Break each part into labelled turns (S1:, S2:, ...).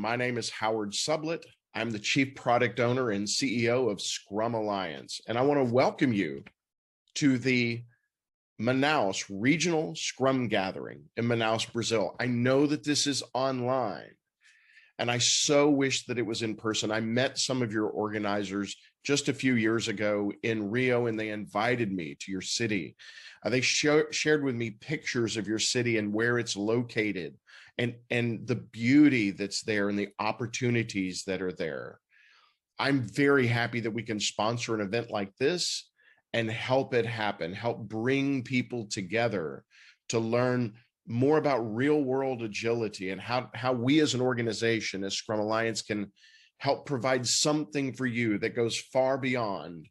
S1: My name is Howard Sublett. I'm the Chief Product Owner and CEO of Scrum Alliance, and I want to welcome you to the Manaus Regional Scrum Gathering in Manaus, Brazil. I know that this is online, and I so wish that it was in person. I met some of your organizers just a few years ago in Rio, and they invited me to your city. They shared with me pictures of your city and where it's located, and the beauty that's there and the opportunities that are there. I'm very happy that we can sponsor an event like this and help it happen, help bring people together to learn more about real world agility and how we as an organization, as Scrum Alliance, can help provide something for you that goes far beyond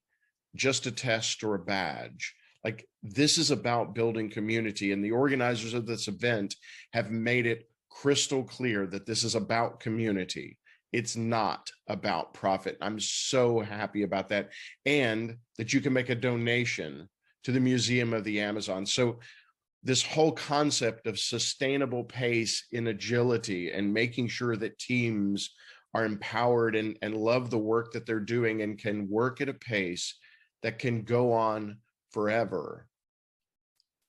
S1: just a test or a badge. Like, this is about building community, and the organizers of this event have made it crystal clear that this is about community. It's not about profit. I'm so happy about that, and that you can make a donation to the Museum of the Amazon. So this whole concept of sustainable pace in agility and making sure that teams are empowered and love the work that they're doing and can work at a pace that can go on forever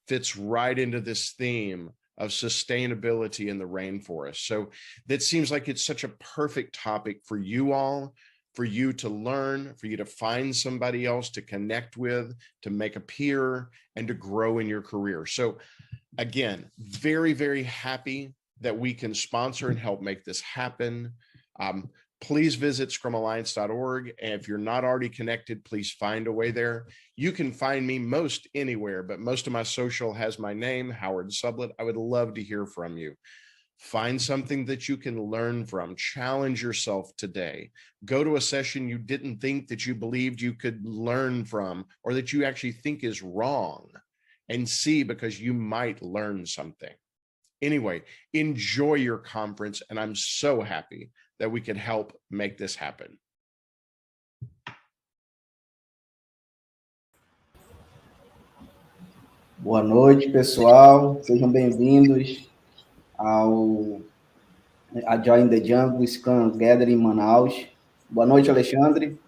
S1: fits right into this theme of sustainability in the rainforest. So that seems like it's such a perfect topic for you all, for you to learn, for you to find somebody else to connect with, to make a peer, and to grow in your career. So again, very, very happy that we can sponsor and help make this happen. Please visit scrumalliance.org. And if you're not already connected, please find a way there. You can find me most anywhere, but most of my social has my name, Howard Sublett. I would love to hear from you. Find something that you can learn from. Challenge yourself today. Go to a session you didn't think that you believed you could learn from, or that you actually think is wrong, and see, because you might learn something. Anyway, enjoy your conference, and I'm so happy that we can help make this happen.
S2: Boa noite, pessoal. Sejam bem-vindos ao Agile in the Jungle Scrum Gathering Manaus. Boa noite, Alexandre.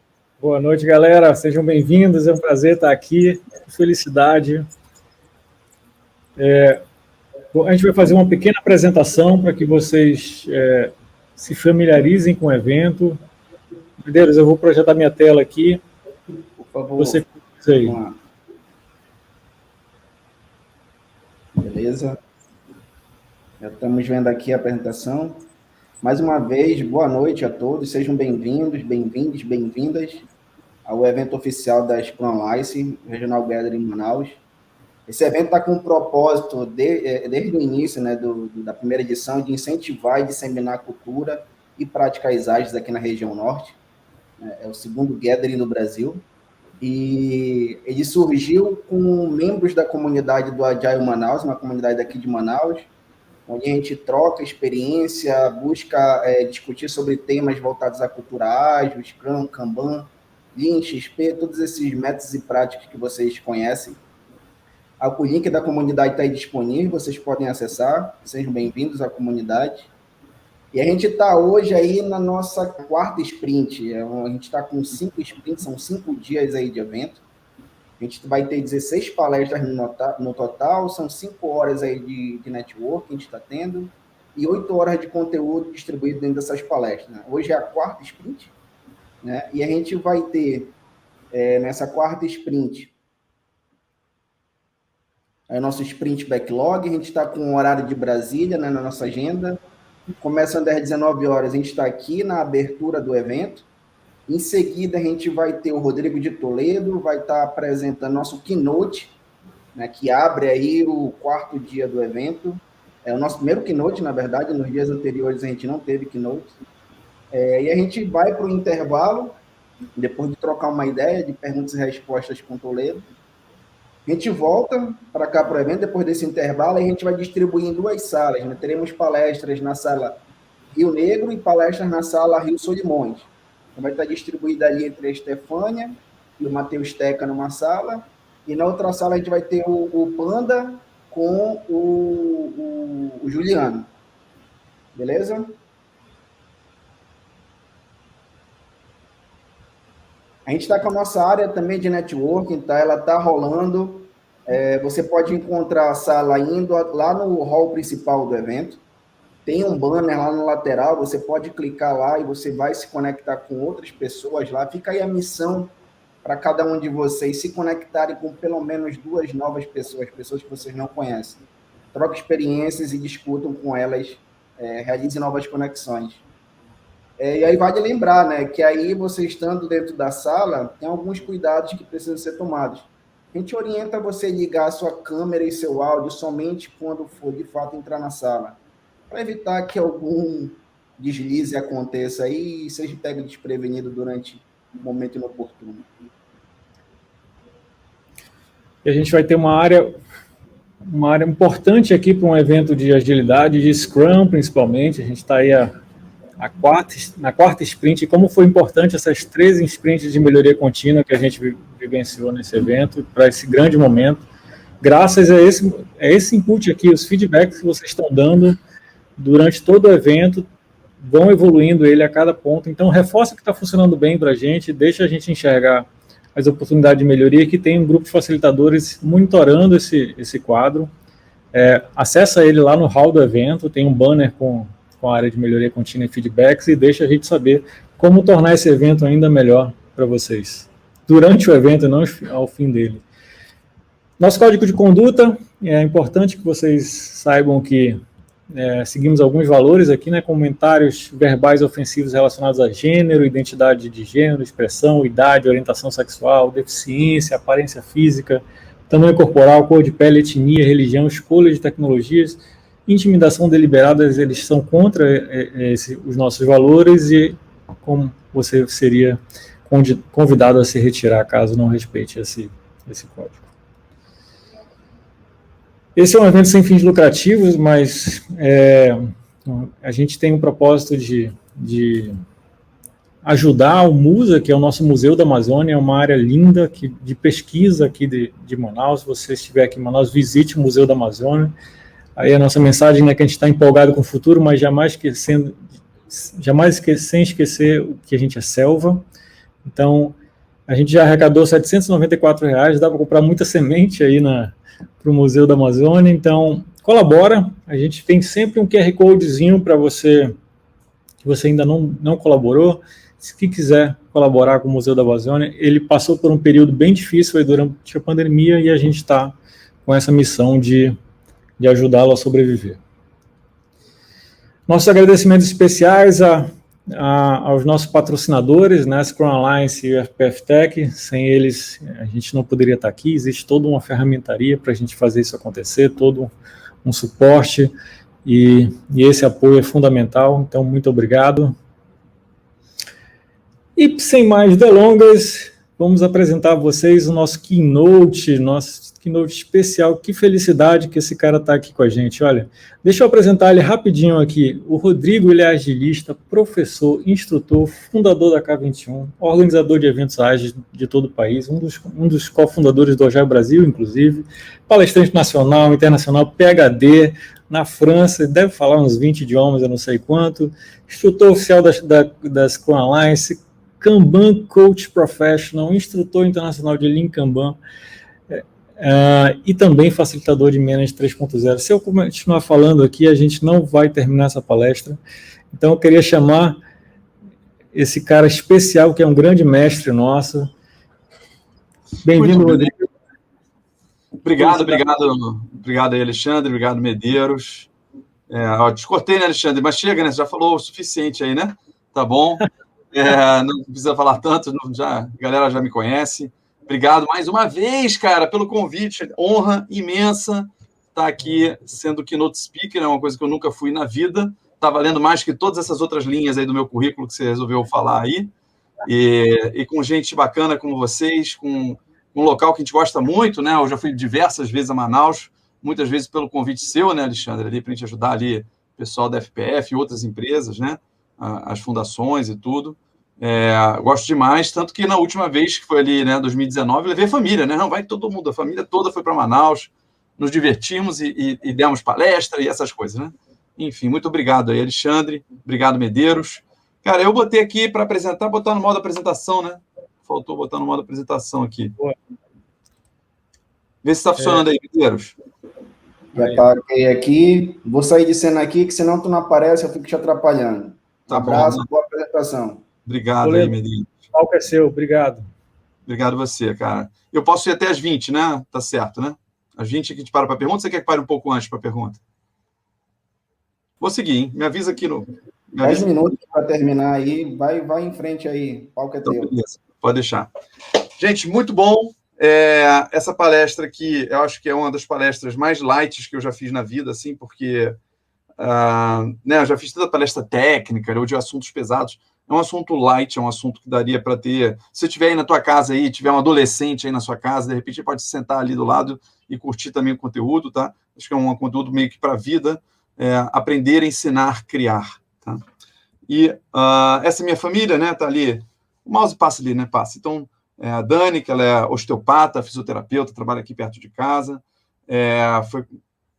S3: Boa noite, galera. Sejam bem-vindos. É um prazer estar aqui. Felicidade. A gente vai fazer uma pequena apresentação para que vocês se familiarizem com o evento. Medeiros, eu vou projetar minha tela aqui.
S2: Por favor.
S3: Você começa aí.
S2: Vamos lá. Beleza? Já estamos vendo aqui a apresentação. Mais uma vez, boa noite a todos. Sejam bem-vindos, bem-vindos, bem-vindas ao evento oficial da Scrum Alliance Regional Gathering Manaus. Esse evento está com um propósito, desde o início, né, da primeira edição, de incentivar e disseminar a cultura e práticas ágeis aqui na região norte. É o segundo Gathering no Brasil. E ele surgiu com membros da comunidade do Agile Manaus, uma comunidade daqui de Manaus, onde a gente troca experiência, busca discutir sobre temas voltados à cultura ágil, Scrum, Kanban, Lean, XP, todos esses métodos e práticas que vocês conhecem. O link da comunidade está aí disponível, vocês podem acessar. Sejam bem-vindos à comunidade. E a gente está hoje aí na nossa quarta sprint. A gente está com 5 sprints, são 5 dias aí de evento. A gente vai ter 16 palestras no total, são 5 horas aí de network que a gente está tendo, e 8 horas de conteúdo distribuído dentro dessas palestras, né? Hoje é a quarta sprint, né? E a gente vai ter, nessa quarta sprint, o nosso sprint backlog. A gente está com o horário de Brasília, né, na nossa agenda. Começando às 19 horas, a gente está aqui na abertura do evento. Em seguida, a gente vai ter o Rodrigo de Toledo, vai estar apresentando nosso keynote, né, que abre aí o quarto dia do evento. É o nosso primeiro keynote, na verdade. Nos dias anteriores a gente não teve keynote. E a gente vai para o intervalo, depois de trocar uma ideia de perguntas e respostas com o Toledo. A gente volta para cá para o evento, depois desse intervalo, e a gente vai distribuir em 2 salas, né? Teremos palestras na sala Rio Negro e palestras na sala Rio Solimões. Então, vai estar distribuída ali entre a Estefânia e o Matheus Teca numa sala, e na outra sala a gente vai ter o Panda com o Juliano. Beleza? A gente está com a nossa área também de networking, tá? Ela está rolando. Você pode encontrar a sala indo lá no hall principal do evento. Tem um banner lá no lateral, você pode clicar lá e você vai se conectar com outras pessoas lá. Fica aí a missão para cada um de vocês se conectarem com pelo menos 2 novas pessoas, pessoas que vocês não conhecem. Troquem experiências e discutam com elas, realizem novas conexões. E aí vale lembrar, né, que aí você estando dentro da sala, tem alguns cuidados que precisam ser tomados. A gente orienta você ligar a sua câmera e seu áudio somente quando for de fato entrar na sala, para evitar que algum deslize aconteça aí e seja pego desprevenido durante um momento inoportuno.
S3: E a gente vai ter uma área importante aqui para um evento de agilidade, de Scrum principalmente. A gente está aí na quarta sprint, e como foi importante essas 13 sprints de melhoria contínua que a gente vivenciou nesse evento, para esse grande momento, graças a esse input aqui, os feedbacks que vocês estão dando durante todo o evento, vão evoluindo ele a cada ponto. Então, reforça que está funcionando bem para a gente, deixa a gente enxergar as oportunidades de melhoria, que tem um grupo de facilitadores monitorando esse quadro. Acessa ele lá no hall do evento, tem um banner com a área de melhoria contínua e feedbacks, e deixa a gente saber como tornar esse evento ainda melhor para vocês, durante o evento e não ao fim dele. Nosso código de conduta, é importante que vocês saibam que seguimos alguns valores aqui, né, comentários verbais ofensivos relacionados a gênero, identidade de gênero, expressão, idade, orientação sexual, deficiência, aparência física, tamanho corporal, cor de pele, etnia, religião, escolha de tecnologias, intimidação deliberada. Eles são contra os nossos valores, e como você seria convidado a se retirar caso não respeite esse código. Esse é um evento sem fins lucrativos, mas a gente tem um propósito de ajudar o MUSA, que é o nosso Museu da Amazônia, é uma área linda de pesquisa aqui de Manaus. Se você estiver aqui em Manaus, visite o Museu da Amazônia. Aí a nossa mensagem é que a gente está empolgado com o futuro, mas jamais sem esquecer o que a gente é selva. Então, a gente já arrecadou R$ 794, dá para comprar muita semente aí para o Museu da Amazônia. Então, colabora. A gente tem sempre um QR Codezinho para você, que você ainda não colaborou. Se quiser colaborar com o Museu da Amazônia, ele passou por um período bem difícil aí durante a pandemia, e a gente está com essa missão de ajudá-lo a sobreviver. Nossos agradecimentos especiais aos nossos patrocinadores, né, Scrum Alliance e FPF Tech. Sem eles, a gente não poderia estar aqui. Existe toda uma ferramentaria para a gente fazer isso acontecer, todo um suporte, e esse apoio é fundamental. Então, muito obrigado. E, sem mais delongas, vamos apresentar a vocês o nosso keynote especial. Que felicidade que esse cara está aqui com a gente. Olha, deixa eu apresentar ele rapidinho aqui. O Rodrigo, ele é agilista, professor, instrutor, fundador da K21, organizador de eventos ágeis de todo o país, um dos cofundadores do Agile Brasil, inclusive, palestrante nacional, internacional, PhD na França, deve falar uns 20 idiomas, eu não sei quanto, instrutor oficial da Scrum Alliance, Kanban Coach Professional, instrutor internacional de Lean Kanban, e também facilitador de Manage 3.0. Se eu continuar falando aqui, a gente não vai terminar essa palestra. Então, eu queria chamar esse cara especial, que é um grande mestre nosso. Bem-vindo, Rodrigo.
S4: Obrigado aí, Alexandre, obrigado, Medeiros. Te cortei, né, Alexandre? Mas chega, né? Você já falou o suficiente aí, né? Tá bom. Não precisa falar tanto, a galera já me conhece. Obrigado mais uma vez, cara, pelo convite. Honra imensa estar aqui sendo keynote speaker, é uma coisa que eu nunca fui na vida. Está valendo mais que todas essas outras linhas aí do meu currículo que você resolveu falar aí. E com gente bacana como vocês, com um local que a gente gosta muito, né? Eu já fui diversas vezes a Manaus, muitas vezes pelo convite seu, né, Alexandre, ali para a gente ajudar ali o pessoal da FPF e outras empresas, né? As fundações e tudo. Gosto demais, tanto que na última vez que foi ali, né, 2019, levei a família, né? Não, vai todo mundo, a família toda foi para Manaus, nos divertimos e demos palestra e essas coisas, né? Enfim, muito obrigado aí, Alexandre, obrigado, Medeiros. Cara, eu botei aqui para apresentar, botar no modo apresentação, né? faltou botar no modo apresentação aqui.
S3: Boa.
S4: Vê se está funcionando aí, Medeiros.
S2: Já parei aqui. Vou sair de cena aqui, que senão tu não aparece, eu fico te atrapalhando.
S4: Tá
S2: Abraço,
S4: bom.
S2: boa apresentação.
S4: Obrigado
S3: Toledo,
S4: aí, Medeiros.
S3: o palco é seu, obrigado.
S4: Obrigado você, cara. Eu posso ir até às 20, né? Tá certo, né? Às 20 que a gente para a pergunta, ou você quer que pare um pouco antes para a pergunta? Vou seguir, hein? Me avisa aqui no...
S2: 10 minutos para terminar aí, vai em frente aí, o palco é
S4: Então,
S2: teu.
S4: beleza. Pode deixar. Gente, muito bom. Essa palestra aqui, eu acho que é uma das palestras mais light que eu já fiz na vida, assim, porque né, eu já fiz toda a palestra técnica, ou de assuntos pesados. É um assunto light, é um assunto que daria para ter... Se você estiver aí na tua casa, aí, tiver um adolescente aí na sua casa, de repente pode se sentar ali do lado e curtir também o conteúdo, tá? Acho que é um conteúdo meio que para a vida, aprender, ensinar, criar, tá? E essa minha família, né, tá ali, o mouse passa ali, né, passa. Então, a Dani, que ela é osteopata, fisioterapeuta, trabalha aqui perto de casa,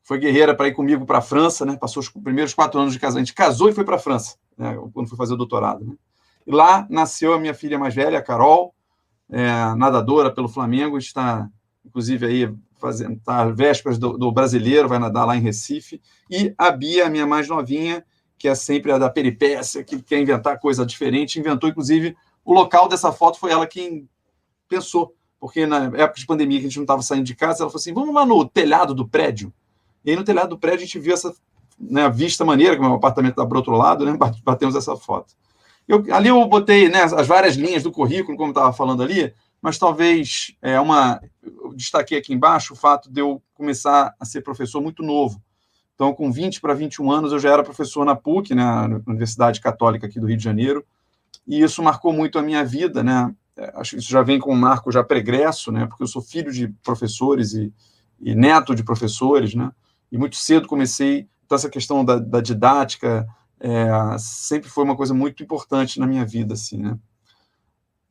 S4: foi guerreira para ir comigo para a França, né, passou os primeiros 4 anos de casamento, a gente casou e foi para a França, né, quando foi fazer o doutorado, né. E lá nasceu a minha filha mais velha, a Carol, nadadora pelo Flamengo, está, inclusive, aí tá vésperas do brasileiro, vai nadar lá em Recife, e a Bia, a minha mais novinha, que é sempre a da peripécia, que quer inventar coisa diferente, inventou, inclusive, o local dessa foto foi ela quem pensou, porque na época de pandemia, que a gente não estava saindo de casa, ela falou assim, vamos lá no telhado do prédio. E aí no telhado do prédio a gente viu essa, né, vista maneira, que o meu apartamento está para o outro lado, né, batemos essa foto. Ali eu botei, né, as várias linhas do currículo, como estava falando ali, mas talvez eu destaquei aqui embaixo o fato de eu começar a ser professor muito novo. Então, com 20 para 21 anos, eu já era professor na PUC, né, na Universidade Católica aqui do Rio de Janeiro, e isso marcou muito a minha vida, né? Acho que isso já vem com um marco já pregresso, né? Porque eu sou filho de professores e neto de professores, né? E muito cedo comecei, então essa questão da didática sempre foi uma coisa muito importante na minha vida, assim, né?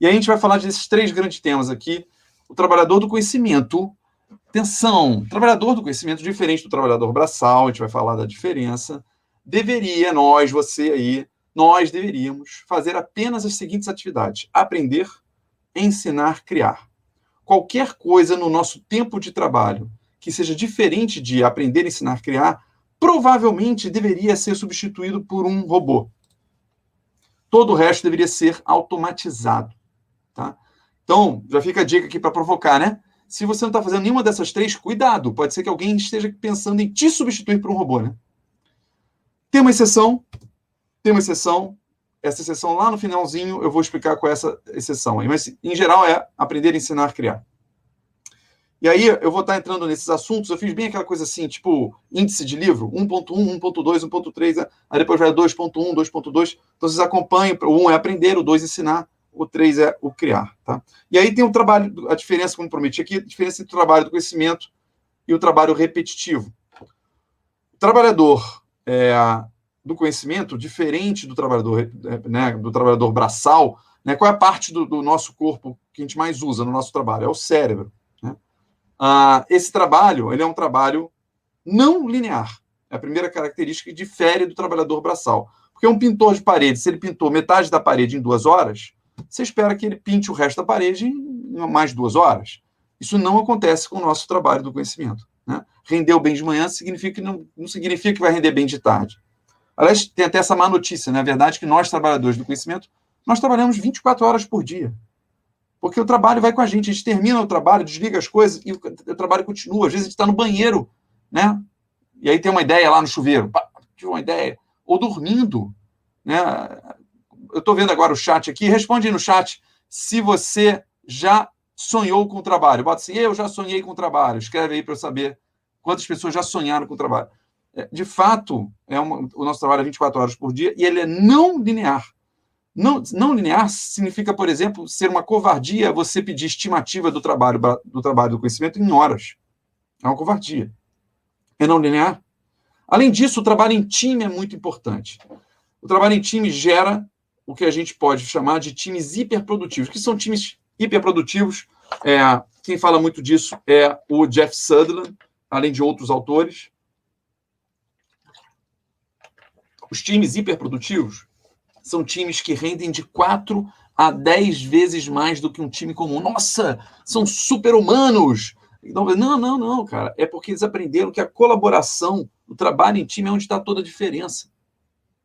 S4: E aí a gente vai falar desses 3 grandes temas aqui. O trabalhador do conhecimento. Atenção, trabalhador do conhecimento, diferente do trabalhador braçal, a gente vai falar da diferença, nós deveríamos fazer apenas as seguintes atividades: aprender, ensinar, criar. Qualquer coisa no nosso tempo de trabalho que seja diferente de aprender, ensinar, criar, provavelmente deveria ser substituído por um robô. Todo o resto deveria ser automatizado, tá? Então, já fica a dica aqui para provocar, né? Se você não está fazendo nenhuma dessas 3, cuidado, pode ser que alguém esteja pensando em te substituir por um robô, né? Tem uma exceção, essa exceção lá no finalzinho eu vou explicar qual é essa exceção aí, mas em geral é aprender, ensinar, criar. E aí eu vou estar entrando nesses assuntos, eu fiz bem aquela coisa assim, tipo índice de livro, 1.1, 1.2, 1.3, aí depois vai 2.1, 2.2, então vocês acompanham, o 1 é aprender, o 2 é ensinar, o 3 é o criar, tá? E aí tem o trabalho, a diferença, como prometi aqui, a diferença entre o trabalho do conhecimento e o trabalho repetitivo. O trabalhador do conhecimento, diferente do trabalhador, né, do trabalhador braçal, né, qual é a parte do nosso corpo que a gente mais usa no nosso trabalho? É o cérebro, né? Esse trabalho, ele é um trabalho não linear. É a primeira característica que difere do trabalhador braçal. Porque um pintor de parede, se ele pintou metade da parede em 2 horas, você espera que ele pinte o resto da parede em mais 2 horas. Isso não acontece com o nosso trabalho do conhecimento, né? Rendeu bem de manhã não significa que vai render bem de tarde. Aliás, tem até essa má notícia, né? A verdade é que nós, trabalhadores do conhecimento, nós trabalhamos 24 horas por dia. Porque o trabalho vai com a gente termina o trabalho, desliga as coisas e o trabalho continua. Às vezes a gente está no banheiro, né? E aí tem uma ideia lá no chuveiro. Tive uma ideia. Ou dormindo, né? Eu estou vendo agora o chat aqui. Responde aí no chat se você já sonhou com o trabalho. Bota assim, eu já sonhei com o trabalho. Escreve aí para eu saber quantas pessoas já sonharam com o trabalho. De fato, o nosso trabalho é 24 horas por dia e ele é não linear. Não linear significa, por exemplo, ser uma covardia você pedir estimativa do trabalho do conhecimento em horas. É uma covardia. É não linear. Além disso, o trabalho em time é muito importante. O trabalho em time gera o que a gente pode chamar de times hiperprodutivos. O que são times hiperprodutivos? Quem fala muito disso é o Jeff Sutherland, além de outros autores. Os times hiperprodutivos são times que rendem de 4 a 10 vezes mais do que um time comum. Nossa, são super-humanos! Não, cara. É porque eles aprenderam que a colaboração, o trabalho em time é onde está toda a diferença.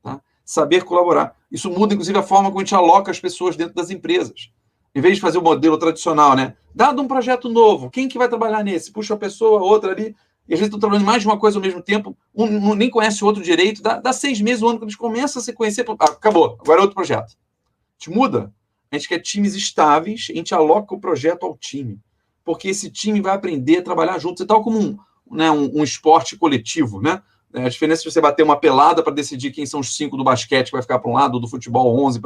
S4: Tá? Saber colaborar. Isso muda, inclusive, a forma como a gente aloca as pessoas dentro das empresas. Em vez de fazer o modelo tradicional, né? Dado um projeto novo, quem que vai trabalhar nesse? Puxa uma pessoa, outra ali, e a gente está trabalhando mais de uma coisa ao mesmo tempo, um nem conhece o outro direito, dá 6 meses, um ano, quando eles começam a se conhecer, acabou, agora é outro projeto. A gente muda. A gente quer times estáveis, a gente aloca o projeto ao time. Porque esse time vai aprender a trabalhar junto. É tal como um esporte coletivo, né? A diferença é você bater uma pelada para decidir quem são os 5 do basquete que vai ficar para um lado, ou do futebol 11,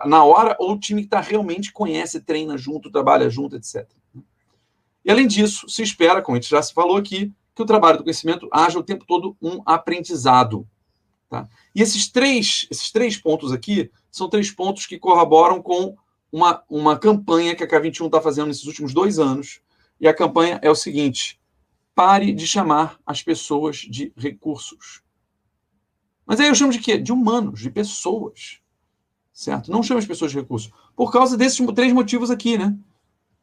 S4: na hora, ou o time que realmente conhece, treina junto, trabalha junto, etc. E, além disso, se espera, como a gente já se falou aqui, que o trabalho do conhecimento haja o tempo todo um aprendizado. Tá? E esses três pontos aqui são 3 pontos que corroboram com uma campanha que a K21 está fazendo nesses últimos 2 anos. E a campanha é o seguinte: pare de chamar as pessoas de recursos. Mas aí eu chamo de quê? De humanos, de pessoas. Certo? Não chame as pessoas de recursos. Por causa desses 3 motivos aqui, né?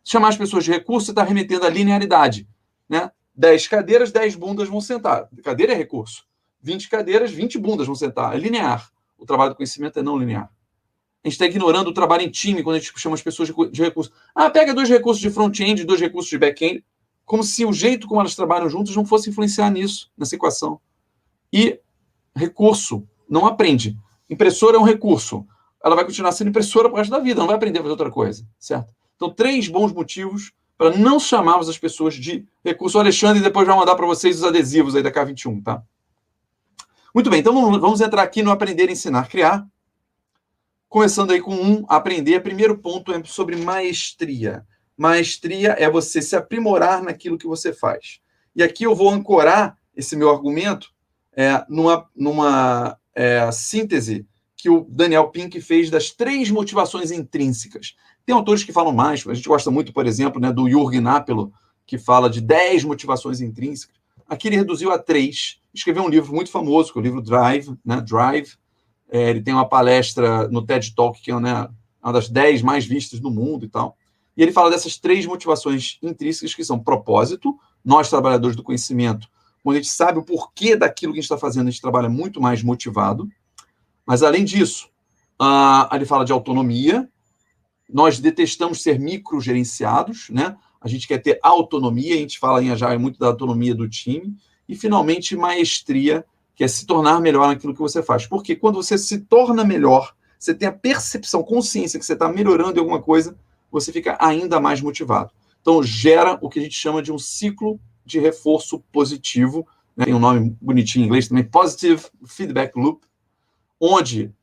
S4: Chamar as pessoas de recurso, você está remetendo à linearidade. Né? 10 cadeiras, 10 bundas vão sentar. Cadeira é recurso. 20 cadeiras, 20 bundas vão sentar. É linear. O trabalho do conhecimento é não linear. A gente está ignorando o trabalho em time quando a gente chama as pessoas de recursos. Pega 2 recursos de front-end e 2 recursos de back-end, como se o jeito como elas trabalham juntas não fosse influenciar nisso, nessa equação. E recurso não aprende. Impressora é um recurso. Ela vai continuar sendo impressora pro resto da vida, não vai aprender a fazer outra coisa, certo? Então, 3 bons motivos para não chamarmos as pessoas de recurso. O Alexandre depois vai mandar para vocês os adesivos aí da K21, tá? Muito bem, então vamos entrar aqui no aprender, ensinar, criar. Começando aí com aprender. Primeiro ponto é sobre maestria. Maestria é você se aprimorar naquilo que você faz. E aqui eu vou ancorar esse meu argumento numa síntese que o Daniel Pink fez das 3 motivações intrínsecas. Tem autores que falam mais, a gente gosta muito, por exemplo, né, do Jürgen Apelo, que fala de 10 motivações intrínsecas. Aqui ele reduziu a 3, escreveu um livro muito famoso, que é o livro Drive, né, Drive. Ele tem uma palestra no TED Talk, que é uma das 10 mais vistas do mundo e tal. E ele fala dessas 3 motivações intrínsecas, que são propósito. Nós, trabalhadores do conhecimento, quando a gente sabe o porquê daquilo que a gente está fazendo, a gente trabalha muito mais motivado. Mas, além disso, ele fala de autonomia. Nós detestamos ser microgerenciados, né? A gente quer ter autonomia, a gente fala em Agile muito da autonomia do time. E, finalmente, maestria, que é se tornar melhor naquilo que você faz. Porque quando você se torna melhor, você tem a percepção, consciência que você está melhorando em alguma coisa, você fica ainda mais motivado. Então, gera o que a gente chama de um ciclo de reforço positivo, né? Tem um nome bonitinho em inglês também, Positive Feedback Loop, onde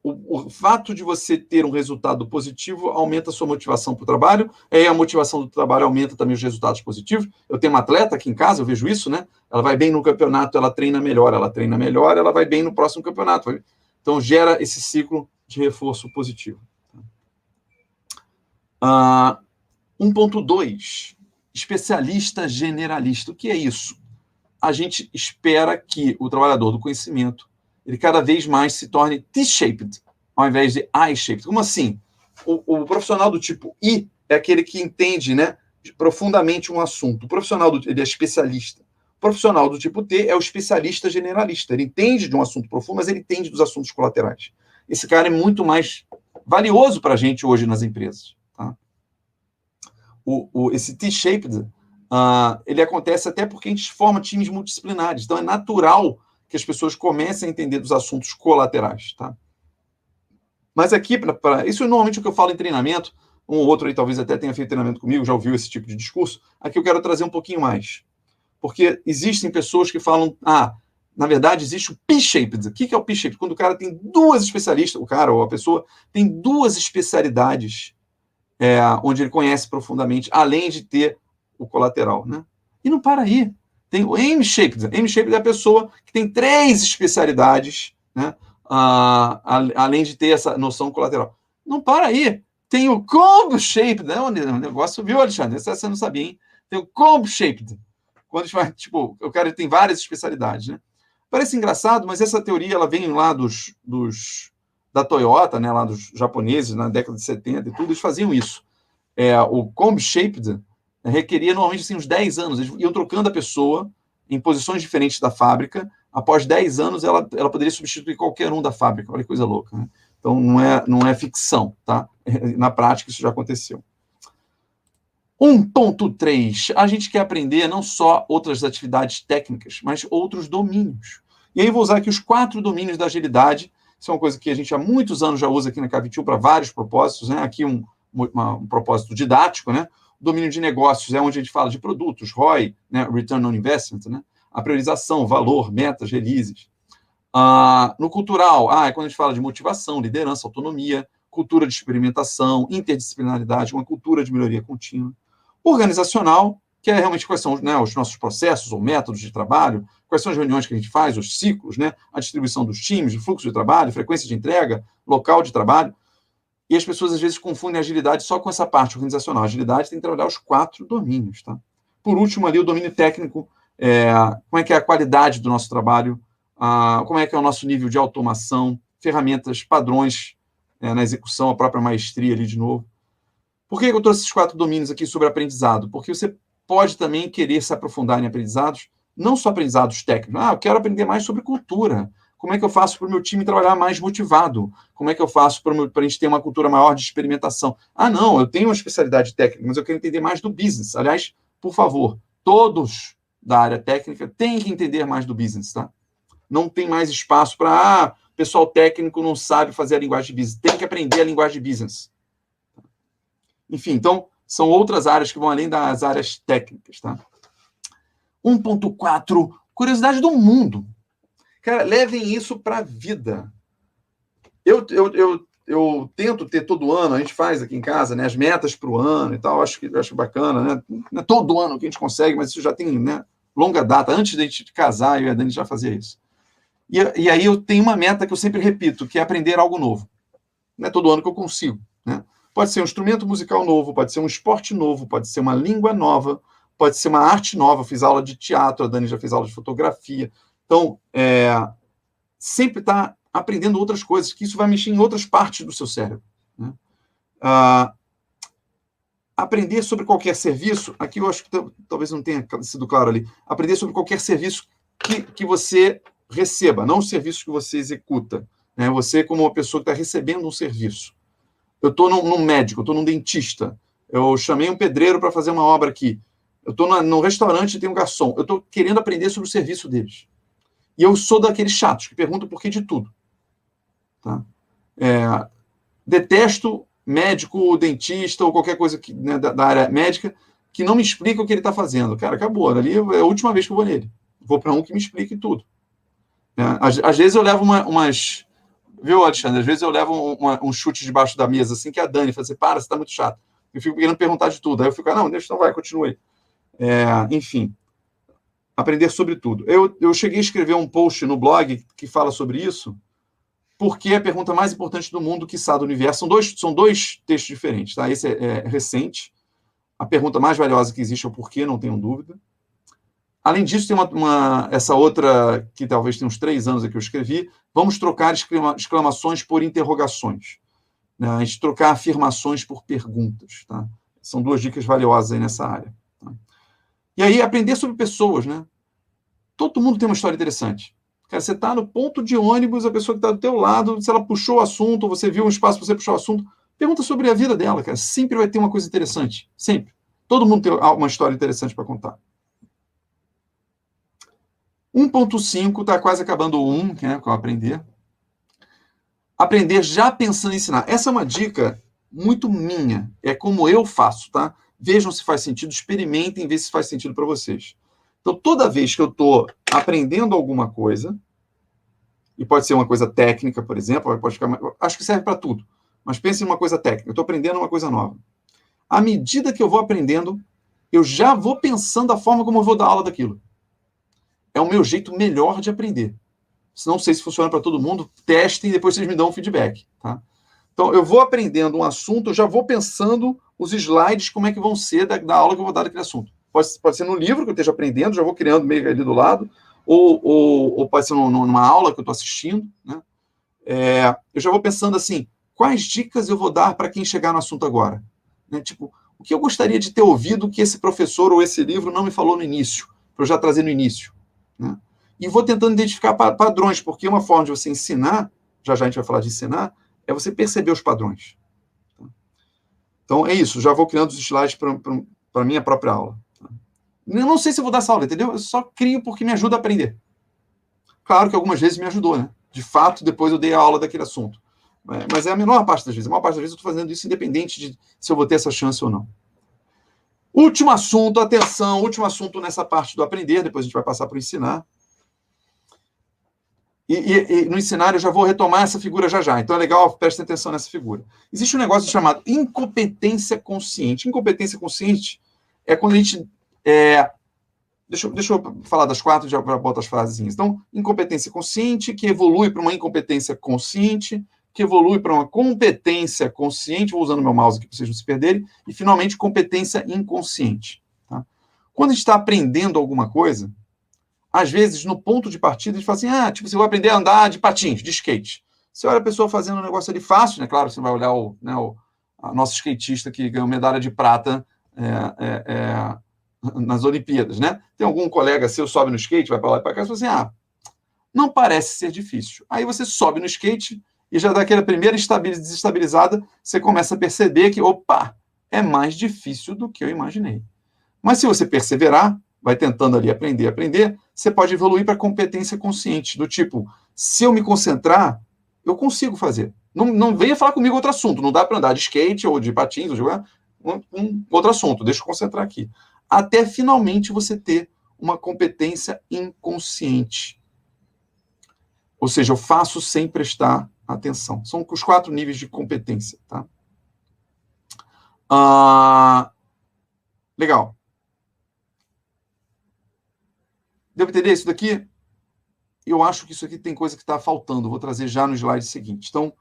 S4: o fato de você ter um resultado positivo aumenta a sua motivação para o trabalho, e a motivação do trabalho aumenta também os resultados positivos. Eu tenho uma atleta aqui em casa, eu vejo isso, né? Ela vai bem no campeonato, ela treina melhor, ela vai bem no próximo campeonato. Então, gera esse ciclo de reforço positivo. 1.2, especialista generalista. O que é isso? A gente espera que o trabalhador do conhecimento ele cada vez mais se torne T-shaped, ao invés de I-shaped. Como assim? O profissional do tipo I é aquele que entende, né, profundamente um assunto. O profissional ele é especialista. O profissional do tipo T é o especialista generalista. Ele entende de um assunto profundo, mas ele entende dos assuntos colaterais. Esse cara é muito mais valioso para a gente hoje nas empresas. Tá? Esse T-shaped, ele acontece até porque a gente forma times multidisciplinares. Então, é natural que as pessoas comecem a entender dos assuntos colaterais, tá? Mas aqui, isso é normalmente o que eu falo em treinamento, um ou outro aí talvez até tenha feito treinamento comigo, já ouviu esse tipo de discurso, aqui eu quero trazer um pouquinho mais. Porque existem pessoas que falam, na verdade existe o P-shaped. O que é o P-shaped? Quando o cara tem 2 especialistas, o cara ou a pessoa tem 2 especialidades onde ele conhece profundamente, além de ter o colateral, né? E não para aí. Tem o M-shaped. M-shaped é a pessoa que tem 3 especialidades, né? Além de ter essa noção colateral. Não para aí. Tem o combo-shaped, né? Um negócio, viu, Alexandre? Essa você não sabia, hein? Tem o combo-shaped. Quando a gente vai, tipo, o cara tem várias especialidades, né? Parece engraçado, mas essa teoria ela vem lá dos da Toyota, né, lá dos japoneses, na década de 70 e tudo, eles faziam isso. O Comb Shaped requeria normalmente assim, uns 10 anos, eles iam trocando a pessoa em posições diferentes da fábrica, após 10 anos ela poderia substituir qualquer um da fábrica, olha que coisa louca, né? Então não é ficção, tá? Na prática isso já aconteceu. 1.3, a gente quer aprender não só outras atividades técnicas, mas outros domínios. E aí vou usar aqui os 4 domínios da agilidade. Isso é uma coisa que a gente há muitos anos já usa aqui na K21 para vários propósitos, né? Aqui um propósito didático, né? O domínio de negócios é onde a gente fala de produtos, ROI, né? Return on Investment, né? A priorização, valor, metas, releases. No cultural, é quando a gente fala de motivação, liderança, autonomia, cultura de experimentação, interdisciplinaridade, uma cultura de melhoria contínua. Organizacional, que é realmente quais são, né, os nossos processos ou métodos de trabalho, quais são as reuniões que a gente faz, os ciclos, né, a distribuição dos times, o fluxo de trabalho, frequência de entrega, local de trabalho. E as pessoas, às vezes, confundem agilidade só com essa parte organizacional. A agilidade tem que trabalhar os 4 domínios. Tá? Por último, ali, o domínio técnico, como é que é a qualidade do nosso trabalho, como é que é o nosso nível de automação, ferramentas, padrões na execução, a própria maestria ali de novo. Por que eu trouxe esses 4 domínios aqui sobre aprendizado? Porque você pode também querer se aprofundar em aprendizados, não só aprendizados técnicos. Eu quero aprender mais sobre cultura. Como é que eu faço para o meu time trabalhar mais motivado? Como é que eu faço para a gente ter uma cultura maior de experimentação? Não, eu tenho uma especialidade técnica, mas eu quero entender mais do business. Aliás, por favor, todos da área técnica têm que entender mais do business, tá? Não tem mais espaço para, pessoal técnico não sabe fazer a linguagem de business. Tem que aprender a linguagem de business. Enfim, então, são outras áreas que vão além das áreas técnicas, tá? 1.4, curiosidade do mundo. Cara, levem isso para a vida. Eu tento ter todo ano, a gente faz aqui em casa, né, as metas para o ano e tal, acho bacana, né? Não é todo ano que a gente consegue, mas isso já tem, né, longa data. Antes da gente casar, eu e a Dani já fazia isso. E aí eu tenho uma meta que eu sempre repito, que é aprender algo novo. Não é todo ano que eu consigo, né? Pode ser um instrumento musical novo, pode ser um esporte novo, pode ser uma língua nova, pode ser uma arte nova. Eu fiz aula de teatro, a Dani já fez aula de fotografia. Então, sempre está aprendendo outras coisas, que isso vai mexer em outras partes do seu cérebro. Né? Aprender sobre qualquer serviço, aqui eu acho que talvez não tenha sido claro ali, aprender sobre qualquer serviço que você receba, não os serviços que você executa. Né? Você como uma pessoa que está recebendo um serviço. Eu estou num médico, eu estou num dentista, eu chamei um pedreiro para fazer uma obra aqui, eu estou num restaurante e tem um garçom, eu estou querendo aprender sobre o serviço deles. E eu sou daqueles chatos que perguntam por que de tudo. Tá? Detesto médico, dentista ou qualquer coisa né, da área médica que não me explica o que ele está fazendo. Cara, acabou. Ali é a última vez que eu vou nele. Vou para um que me explique tudo. Às vezes eu levo umas... Viu, Alexandre? Às vezes eu levo um chute debaixo da mesa, assim, que a Dani fala assim, para, você está muito chato. Eu fico querendo perguntar de tudo. Aí eu fico, não, deixa, então vai, continue. Enfim, aprender sobre tudo. Eu cheguei a escrever um post no blog que fala sobre isso, porque é a pergunta mais importante do mundo, quiçá do universo. São dois textos diferentes, tá? Esse é recente. A pergunta mais valiosa que existe é o porquê, não tenham dúvida. Além disso, tem essa outra, que talvez tenha uns 3 anos que eu escrevi, vamos trocar exclamações por interrogações. Né? A gente trocar afirmações por perguntas. Tá? São 2 dicas valiosas aí nessa área. Tá? E aí, aprender sobre pessoas. Né? Todo mundo tem uma história interessante. Cara, você está no ponto de ônibus, a pessoa que está do teu lado, se ela puxou o assunto, ou você viu um espaço para você puxar o assunto, pergunta sobre a vida dela, cara. Sempre vai ter uma coisa interessante. Sempre. Todo mundo tem uma história interessante para contar. 1.5, está quase acabando o 1, né, que eu aprender. Aprender já pensando em ensinar. Essa é uma dica muito minha. É como eu faço, tá? Vejam se faz sentido, experimentem, ver se faz sentido para vocês. Então, toda vez que eu estou aprendendo alguma coisa, e pode ser uma coisa técnica, por exemplo, acho que serve para tudo, mas pense em uma coisa técnica. Eu estou aprendendo uma coisa nova. À medida que eu vou aprendendo, eu já vou pensando a forma como eu vou dar aula daquilo. É o meu jeito melhor de aprender. Não sei se funciona para todo mundo, testem e depois vocês me dão um feedback. Tá? Então, eu vou aprendendo um assunto, eu já vou pensando os slides, como é que vão ser da aula que eu vou dar daquele assunto. Pode ser no livro que eu esteja aprendendo, já vou criando meio ali do lado, ou pode ser numa aula que eu estou assistindo. Né? eu já vou pensando assim, quais dicas eu vou dar para quem chegar no assunto agora? Né? Tipo, o que eu gostaria de ter ouvido que esse professor ou esse livro não me falou no início, para eu já trazer no início. Né? E vou tentando identificar padrões, porque uma forma de você ensinar, já a gente vai falar de ensinar, é você perceber os padrões. Então, é isso, já vou criando os slides para a minha própria aula. Eu não sei se eu vou dar essa aula, entendeu? Eu só crio porque me ajuda a aprender. Claro que algumas vezes me ajudou, né? De fato, depois eu dei a aula daquele assunto. Mas é a menor parte das vezes. A maior parte das vezes eu estou fazendo isso independente de se eu vou ter essa chance ou não. Último assunto, atenção, último assunto nessa parte do aprender, depois a gente vai passar para o ensinar. E no ensinar eu já vou retomar essa figura já. Então é legal, prestem atenção nessa figura. Existe um negócio chamado incompetência consciente. Incompetência consciente é quando a gente... Deixa eu falar das 4 e já boto as frasezinhas. Então, incompetência consciente, que evolui para uma incompetência consciente, que evolui para uma competência consciente, vou usando meu mouse aqui para vocês não se perderem, e, finalmente, competência inconsciente. Tá? Quando a gente está aprendendo alguma coisa, às vezes, no ponto de partida, a gente fala assim, tipo, você vai aprender a andar de patins, de skate. Você olha a pessoa fazendo um negócio ali fácil, né? Claro, você vai olhar a nosso skatista que ganhou medalha de prata nas Olimpíadas, né? Tem algum colega seu, sobe no skate, vai para lá e para cá, e fala assim, não parece ser difícil. Aí você sobe no skate e já dá aquela primeira desestabilizada, você começa a perceber que, opa, é mais difícil do que eu imaginei. Mas se você perseverar, vai tentando ali aprender, você pode evoluir para competência consciente, do tipo, se eu me concentrar, eu consigo fazer. Não venha falar comigo outro assunto, não dá para andar de skate ou de patins, ou de outro assunto, deixa eu concentrar aqui. Até finalmente você ter uma competência inconsciente. Ou seja, eu faço sem prestar atenção. São os 4 níveis de competência. Tá? Legal. Deu para entender isso daqui? Eu acho que isso aqui tem coisa que está faltando. Vou trazer já no slide seguinte. Então,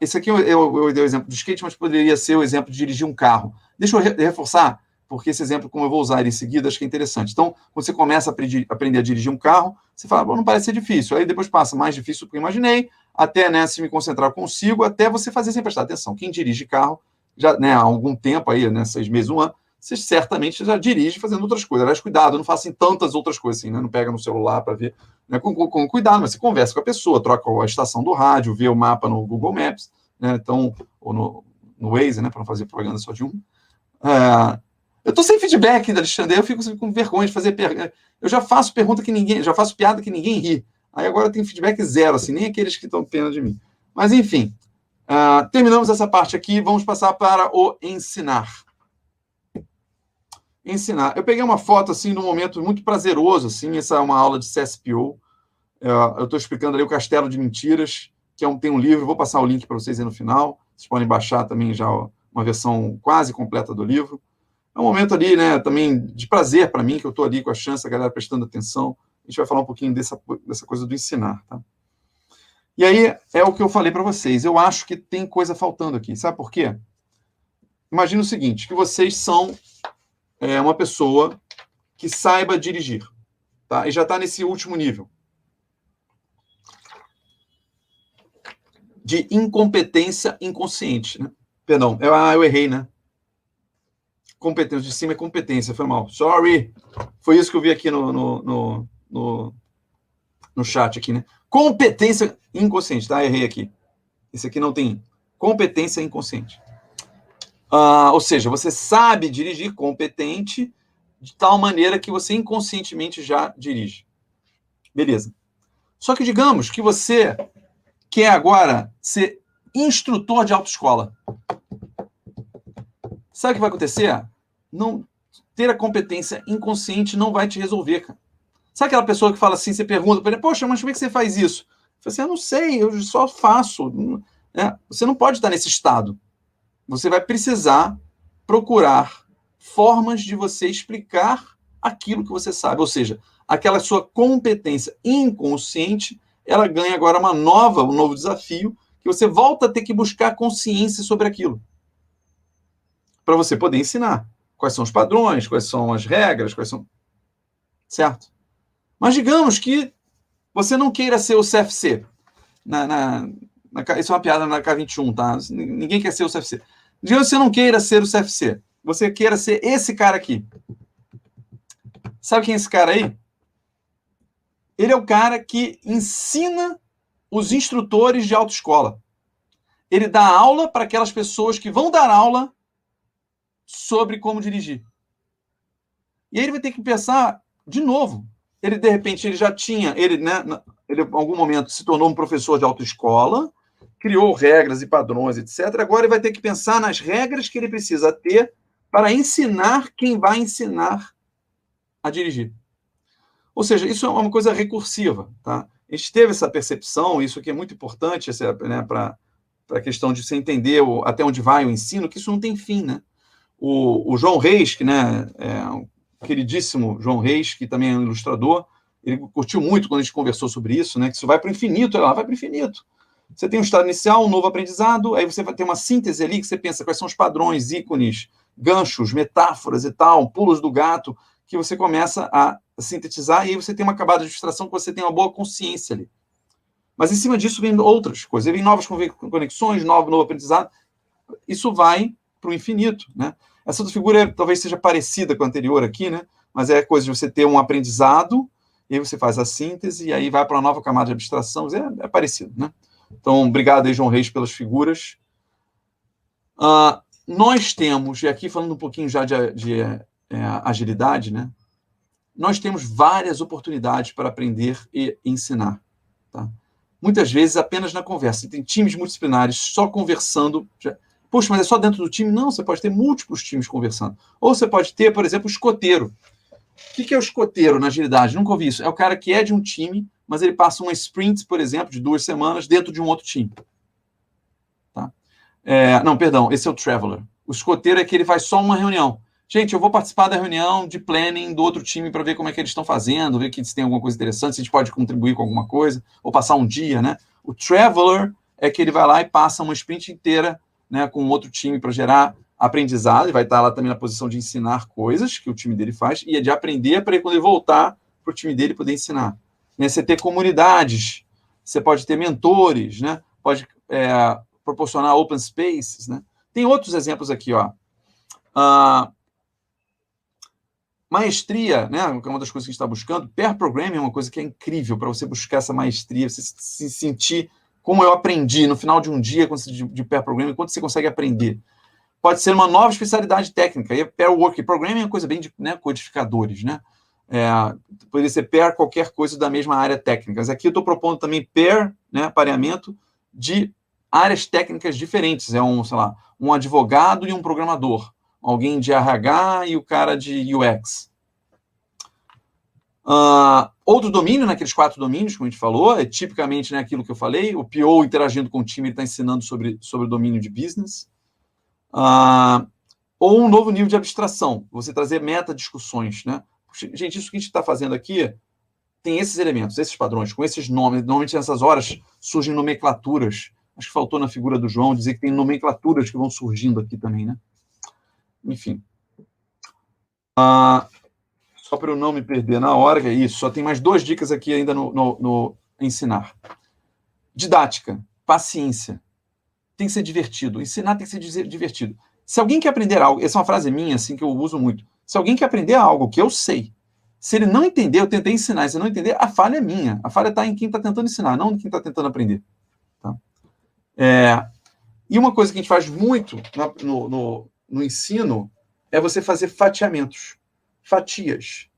S4: esse aqui eu dei o exemplo do skate, mas poderia ser o exemplo de dirigir um carro. Deixa eu reforçar, porque esse exemplo, como eu vou usar ele em seguida, acho que é interessante. Então, quando você começa a aprender a dirigir um carro, você fala, não parece ser difícil. Aí depois passa mais difícil do que eu imaginei, até, né, se me concentrar eu consigo, até você fazer sem prestar atenção. Quem dirige carro, já, né, há algum tempo aí, né, 6 meses, 1 ano, você certamente já dirige fazendo outras coisas. Aliás, cuidado, não façam tantas outras coisas assim, né? Não pega no celular para ver. Né? Com cuidado, mas você conversa com a pessoa, troca a estação do rádio, vê o mapa no Google Maps, né? Então, ou no Waze, né? Para não fazer propaganda só de um. Eu estou sem feedback da Alexandre, eu fico com vergonha de fazer pergunta. Eu já faço pergunta que ninguém, já faço piada que ninguém ri. Aí agora tem feedback zero, assim, nem aqueles que estão pena de mim. Mas, enfim, terminamos essa parte aqui, vamos passar para o ensinar. Ensinar. Eu peguei uma foto, assim, num momento muito prazeroso, assim, essa é uma aula de CSPO. Eu estou explicando ali o Castelo de Mentiras, que tem um livro, vou passar o link para vocês aí no final, vocês podem baixar também já uma versão quase completa do livro. É um momento ali, né, também de prazer para mim, que eu estou ali com a chance, a galera prestando atenção. A gente vai falar um pouquinho dessa coisa do ensinar, tá? E aí, é o que eu falei para vocês, eu acho que tem coisa faltando aqui, sabe por quê? Imagina o seguinte, que vocês são uma pessoa que saiba dirigir, tá? E já está nesse último nível de incompetência inconsciente, né? Perdão, eu errei, né? Competência, de cima é competência, foi mal. Sorry. Foi isso que eu vi aqui no chat aqui, né? Competência inconsciente, tá? Errei aqui. Esse aqui não tem competência inconsciente. Ou seja, você sabe dirigir competente de tal maneira que você inconscientemente já dirige. Beleza. Só que digamos que você quer agora ser instrutor de autoescola. Sabe o que vai acontecer? Não ter a competência inconsciente não vai te resolver, cara. Sabe aquela pessoa que fala assim, você pergunta para ele, poxa, mas como é que você faz isso? Você fala assim, eu não sei, eu só faço. Você não pode estar nesse estado. Você vai precisar procurar formas de você explicar aquilo que você sabe. Ou seja, aquela sua competência inconsciente, ela ganha agora um novo desafio, que você volta a ter que buscar consciência sobre aquilo. Para você poder ensinar. Quais são os padrões, quais são as regras, quais são... Certo? Mas digamos que você não queira ser o CFC. Isso é uma piada na K21, tá? Ninguém quer ser o CFC. Digamos que você não queira ser o CFC. Você queira ser esse cara aqui. Sabe quem é esse cara aí? Ele é o cara que ensina os instrutores de autoescola. Ele dá aula para aquelas pessoas que vão dar aula sobre como dirigir. E aí ele vai ter que pensar de novo. Ele, de repente, ele já tinha, ele, em algum momento, se tornou um professor de autoescola, criou regras e padrões, etc. Agora ele vai ter que pensar nas regras que ele precisa ter para ensinar quem vai ensinar a dirigir. Ou seja, isso é uma coisa recursiva, tá? A gente teve essa percepção, isso aqui é muito importante, né, para a questão de você entender até onde vai o ensino, que isso não tem fim, né? O João Reis, que, né, o queridíssimo João Reis, que também é um ilustrador, ele curtiu muito quando a gente conversou sobre isso, né? Que isso vai para o infinito, ela vai para o infinito. Você tem um estado inicial, um novo aprendizado, aí você vai ter uma síntese ali que você pensa quais são os padrões, ícones, ganchos, metáforas e tal, pulos do gato, que você começa a sintetizar, e aí você tem uma camada de abstração que você tem uma boa consciência ali. Mas em cima disso vem outras coisas, vem novas conexões, novo aprendizado. Isso vai para o infinito, né? Essa outra figura talvez seja parecida com a anterior aqui, né? Mas é coisa de você ter um aprendizado, e aí você faz a síntese, e aí vai para uma nova camada de abstração, é parecido, né? Então, obrigado aí, João Reis, pelas figuras. Nós temos, e aqui falando um pouquinho já de agilidade, né? Nós temos várias oportunidades para aprender e ensinar, tá? Muitas vezes apenas na conversa. Tem times multidisciplinares só conversando. Poxa, mas é só dentro do time? Não, você pode ter múltiplos times conversando. Ou você pode ter, por exemplo, o escoteiro. O que é o escoteiro na agilidade? Nunca ouvi isso. É o cara que é de um time, mas ele passa uma sprint, por exemplo, de 2 semanas dentro de um outro time. Tá? Não, perdão, esse é o traveler. O escoteiro é que ele faz só uma reunião. Gente, eu vou participar da reunião de planning do outro time para ver como é que eles estão fazendo, ver se tem alguma coisa interessante, se a gente pode contribuir com alguma coisa, ou passar um dia, né? O traveler é que ele vai lá e passa uma sprint inteira, né, com outro time para gerar aprendizado, ele vai estar lá também na posição de ensinar coisas que o time dele faz, e é de aprender para quando ele voltar para o time dele poder ensinar. Né? Você ter comunidades, você pode ter mentores, né? Pode proporcionar open spaces, né? Tem outros exemplos aqui, ó. Maestria, né? É uma das coisas que a gente está buscando. Pair programming é uma coisa que é incrível para você buscar essa maestria, você se sentir como eu aprendi no final de um dia de pair programming, quanto você consegue aprender. Pode ser uma nova especialidade técnica. E pair work programming é uma coisa bem de, né, codificadores, né? Poderia ser pair qualquer coisa da mesma área técnica. Mas aqui eu estou propondo também pair, né, pareamento de áreas técnicas diferentes. É sei lá, um advogado e um programador. Alguém de RH e o cara de UX. Outro domínio, naqueles 4 domínios, como a gente falou, é tipicamente, né, aquilo que eu falei, o PO interagindo com o time, ele está ensinando sobre o domínio de business. Ou um novo nível de abstração, você trazer meta-discussões, né? Gente, isso que a gente está fazendo aqui tem esses elementos, esses padrões, com esses nomes. Normalmente, nessas horas, surgem nomenclaturas. Acho que faltou na figura do João dizer que tem nomenclaturas que vão surgindo aqui também, né? Enfim. Só para eu não me perder na hora, que é isso. Só tem mais 2 dicas aqui ainda no ensinar. Didática, paciência. Tem que ser divertido. Ensinar tem que ser divertido. Se alguém quer aprender algo, essa é uma frase minha, assim, que eu uso muito. Se alguém quer aprender algo que eu sei, se ele não entender, eu tentei ensinar, se ele não entender, a falha é minha. A falha está em quem está tentando ensinar, não em quem está tentando aprender. Tá? E uma coisa que a gente faz muito no ensino é você fazer fatiamentos. Fatias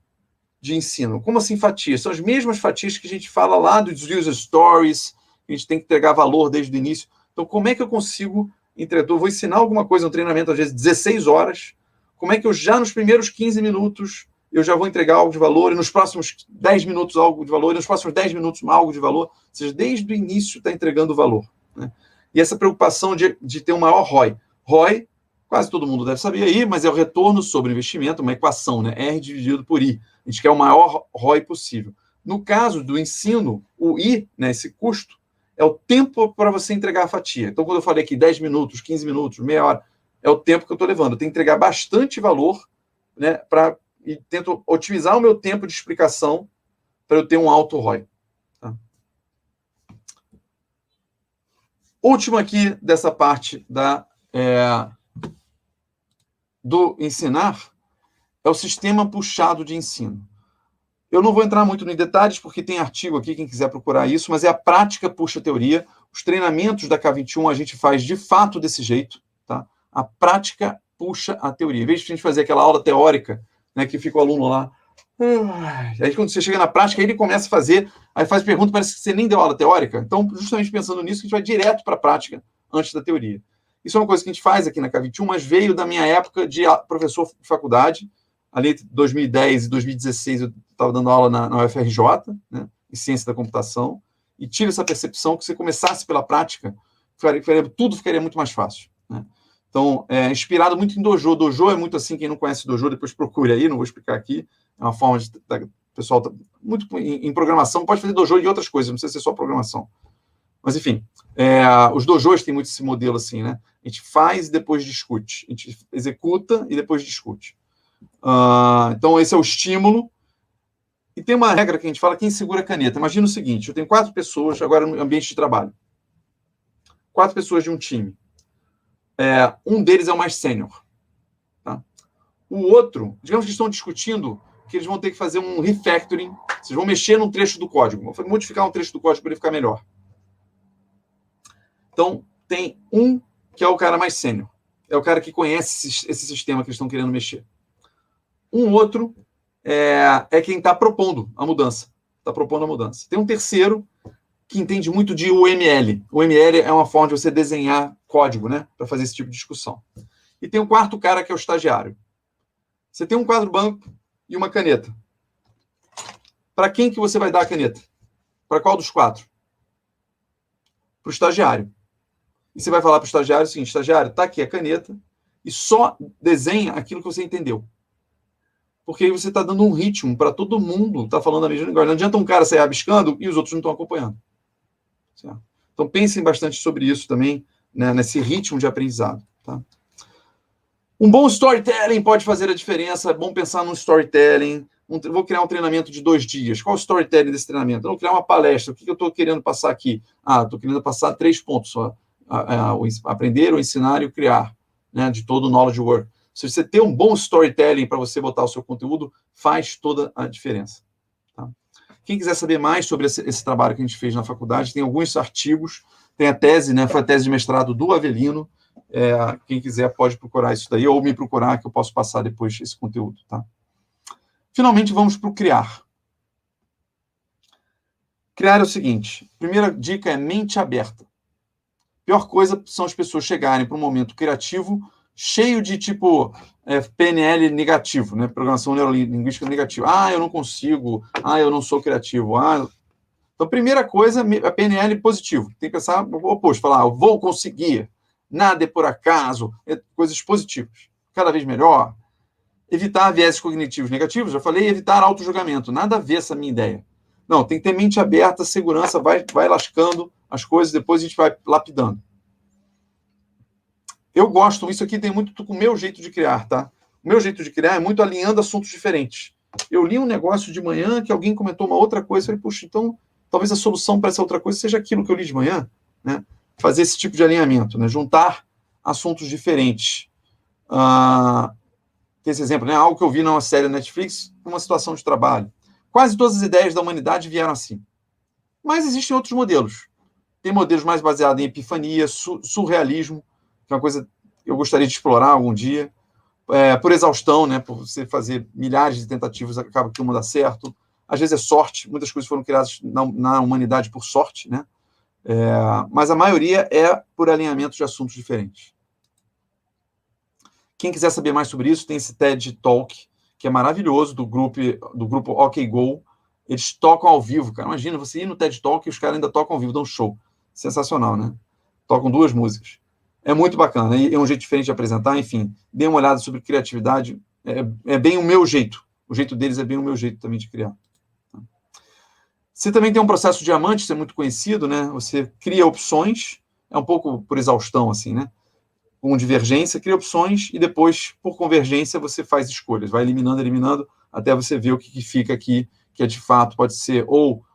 S4: de ensino. Como assim fatias? São as mesmas fatias que a gente fala lá dos user stories, que a gente tem que entregar valor desde o início. Então, como é que eu consigo entregar? Eu vou ensinar alguma coisa no treinamento, às vezes 16 horas. Como é que eu já nos primeiros 15 minutos eu já vou entregar algo de valor, e nos próximos 10 minutos algo de valor, e nos próximos 10 minutos algo de valor? Ou seja, desde o início está entregando valor. Né? E essa preocupação de ter um maior ROI. ROI, quase todo mundo deve saber aí, mas é o retorno sobre investimento, uma equação, né? R dividido por I. A gente quer o maior ROI possível. No caso do ensino, o I, né, esse custo, é o tempo para você entregar a fatia. Então, quando eu falei aqui 10 minutos, 15 minutos, meia hora, é o tempo que eu estou levando. Eu tenho que entregar bastante valor, né, e tento otimizar o meu tempo de explicação para eu ter um alto ROI. Tá? Último aqui dessa parte do ensinar é o sistema puxado de ensino. Eu não vou entrar muito em detalhes, porque tem artigo aqui, quem quiser procurar isso, mas é a prática puxa a teoria. Os treinamentos da K21 a gente faz de fato desse jeito, tá? A prática puxa a teoria. Em vez de a gente fazer aquela aula teórica, né, que fica o aluno lá, aí quando você chega na prática, aí ele começa a fazer, aí faz pergunta, parece que você nem deu aula teórica. Então, justamente pensando nisso, a gente vai direto para a prática antes da teoria. Isso é uma coisa que a gente faz aqui na K21, mas veio da minha época de professor de faculdade. Ali entre 2010 e 2016 eu estava dando aula na UFRJ, né, em ciência da computação, e tive essa percepção que se começasse pela prática, tudo ficaria muito mais fácil, né? Então, inspirado muito em Dojo. Dojo é muito assim, quem não conhece Dojo, depois procure aí, não vou explicar aqui. É uma forma de... pessoal tá muito em programação, pode fazer Dojo e outras coisas, não precisa ser só programação. Mas, enfim, os dojos têm muito esse modelo assim, né? A gente faz e depois discute. A gente executa e depois discute. Então, esse é o estímulo. E tem uma regra que a gente fala, quem segura a caneta. Imagina o seguinte, eu tenho 4 pessoas, agora no ambiente de trabalho. 4 pessoas de um time. Um deles é o mais sênior. Tá? O outro, digamos que estão discutindo que eles vão ter que fazer um refactoring, vocês vão mexer num trecho do código, vão modificar um trecho do código para ele ficar melhor. Então, tem um que é o cara mais sênior. É o cara que conhece esse sistema que eles estão querendo mexer. Um outro é quem está propondo a mudança. Está propondo a mudança. Tem um terceiro que entende muito de UML. O UML é uma forma de você desenhar código, né, para fazer esse tipo de discussão. E tem um quarto cara que é o estagiário. Você tem um quadro branco e uma caneta. Para quem que você vai dar a caneta? Para qual dos 4? Para o estagiário. E você vai falar para o estagiário o seguinte, estagiário, está aqui a caneta e só desenha aquilo que você entendeu. Porque aí você está dando um ritmo para todo mundo estar falando a mesma linguagem. Não adianta um cara sair rabiscando e os outros não estão acompanhando. Certo? Então, pensem bastante sobre isso também, né, nesse ritmo de aprendizado. Tá? Um bom storytelling pode fazer a diferença. É bom pensar num storytelling. Vou criar um treinamento de 2 dias. Qual é o storytelling desse treinamento? Eu vou criar uma palestra. O que eu estou querendo passar aqui? Estou querendo passar 3 pontos só. Aprender, o ensinar e o criar, né, de todo o knowledge work. Se você ter um bom storytelling para você botar o seu conteúdo, faz toda a diferença. Tá? Quem quiser saber mais sobre esse trabalho que a gente fez na faculdade, tem alguns artigos, tem a tese, né, foi a tese de mestrado do Avelino. Quem quiser pode procurar isso daí, ou me procurar, que eu posso passar depois esse conteúdo. Tá? Finalmente, vamos para o criar. Criar é o seguinte, primeira dica é mente aberta. Pior coisa são as pessoas chegarem para um momento criativo cheio de, tipo, PNL negativo, né? Programação neurolinguística negativa. Eu não consigo. Eu não sou criativo. Então, primeira coisa, a PNL positivo. Tem que pensar o oposto. Falar, eu vou conseguir. Nada é por acaso. Coisas positivas. Cada vez melhor. Evitar viéses cognitivos negativos. Já falei, evitar auto-julgamento. Nada a ver essa minha ideia. Não, tem que ter mente aberta, segurança, vai lascando as coisas, depois a gente vai lapidando. Eu gosto, isso aqui tem muito com o meu jeito de criar, tá? O meu jeito de criar é muito alinhando assuntos diferentes. Eu li um negócio de manhã que alguém comentou uma outra coisa, eu falei, puxa, então talvez a solução para essa outra coisa seja aquilo que eu li de manhã, né? Fazer esse tipo de alinhamento, né? Juntar assuntos diferentes. Tem esse exemplo, né? Algo que eu vi numa série Netflix, uma situação de trabalho. Quase todas as ideias da humanidade vieram assim. Mas existem outros modelos. Tem modelos mais baseados em epifania, surrealismo, que é uma coisa que eu gostaria de explorar algum dia. Por exaustão, né? Por você fazer milhares de tentativas, acaba que uma dá certo. Às vezes é sorte. Muitas coisas foram criadas na humanidade por sorte, né? Mas a maioria é por alinhamento de assuntos diferentes. Quem quiser saber mais sobre isso, tem esse TED Talk, que é maravilhoso, do grupo OkGo. Eles tocam ao vivo, cara. Imagina, você ir no TED Talk e os caras ainda tocam ao vivo, dão um show. Sensacional, né? Tocam 2 músicas. É muito bacana. E é um jeito diferente de apresentar, enfim. Dê uma olhada sobre criatividade. É bem o meu jeito. O jeito deles é bem o meu jeito também de criar. Você também tem um processo diamante, isso é muito conhecido, né? Você cria opções, é um pouco por exaustão, assim, né? Com divergência, cria opções e depois, por convergência, você faz escolhas. Vai eliminando, até você ver o que fica aqui, que de fato pode ser ou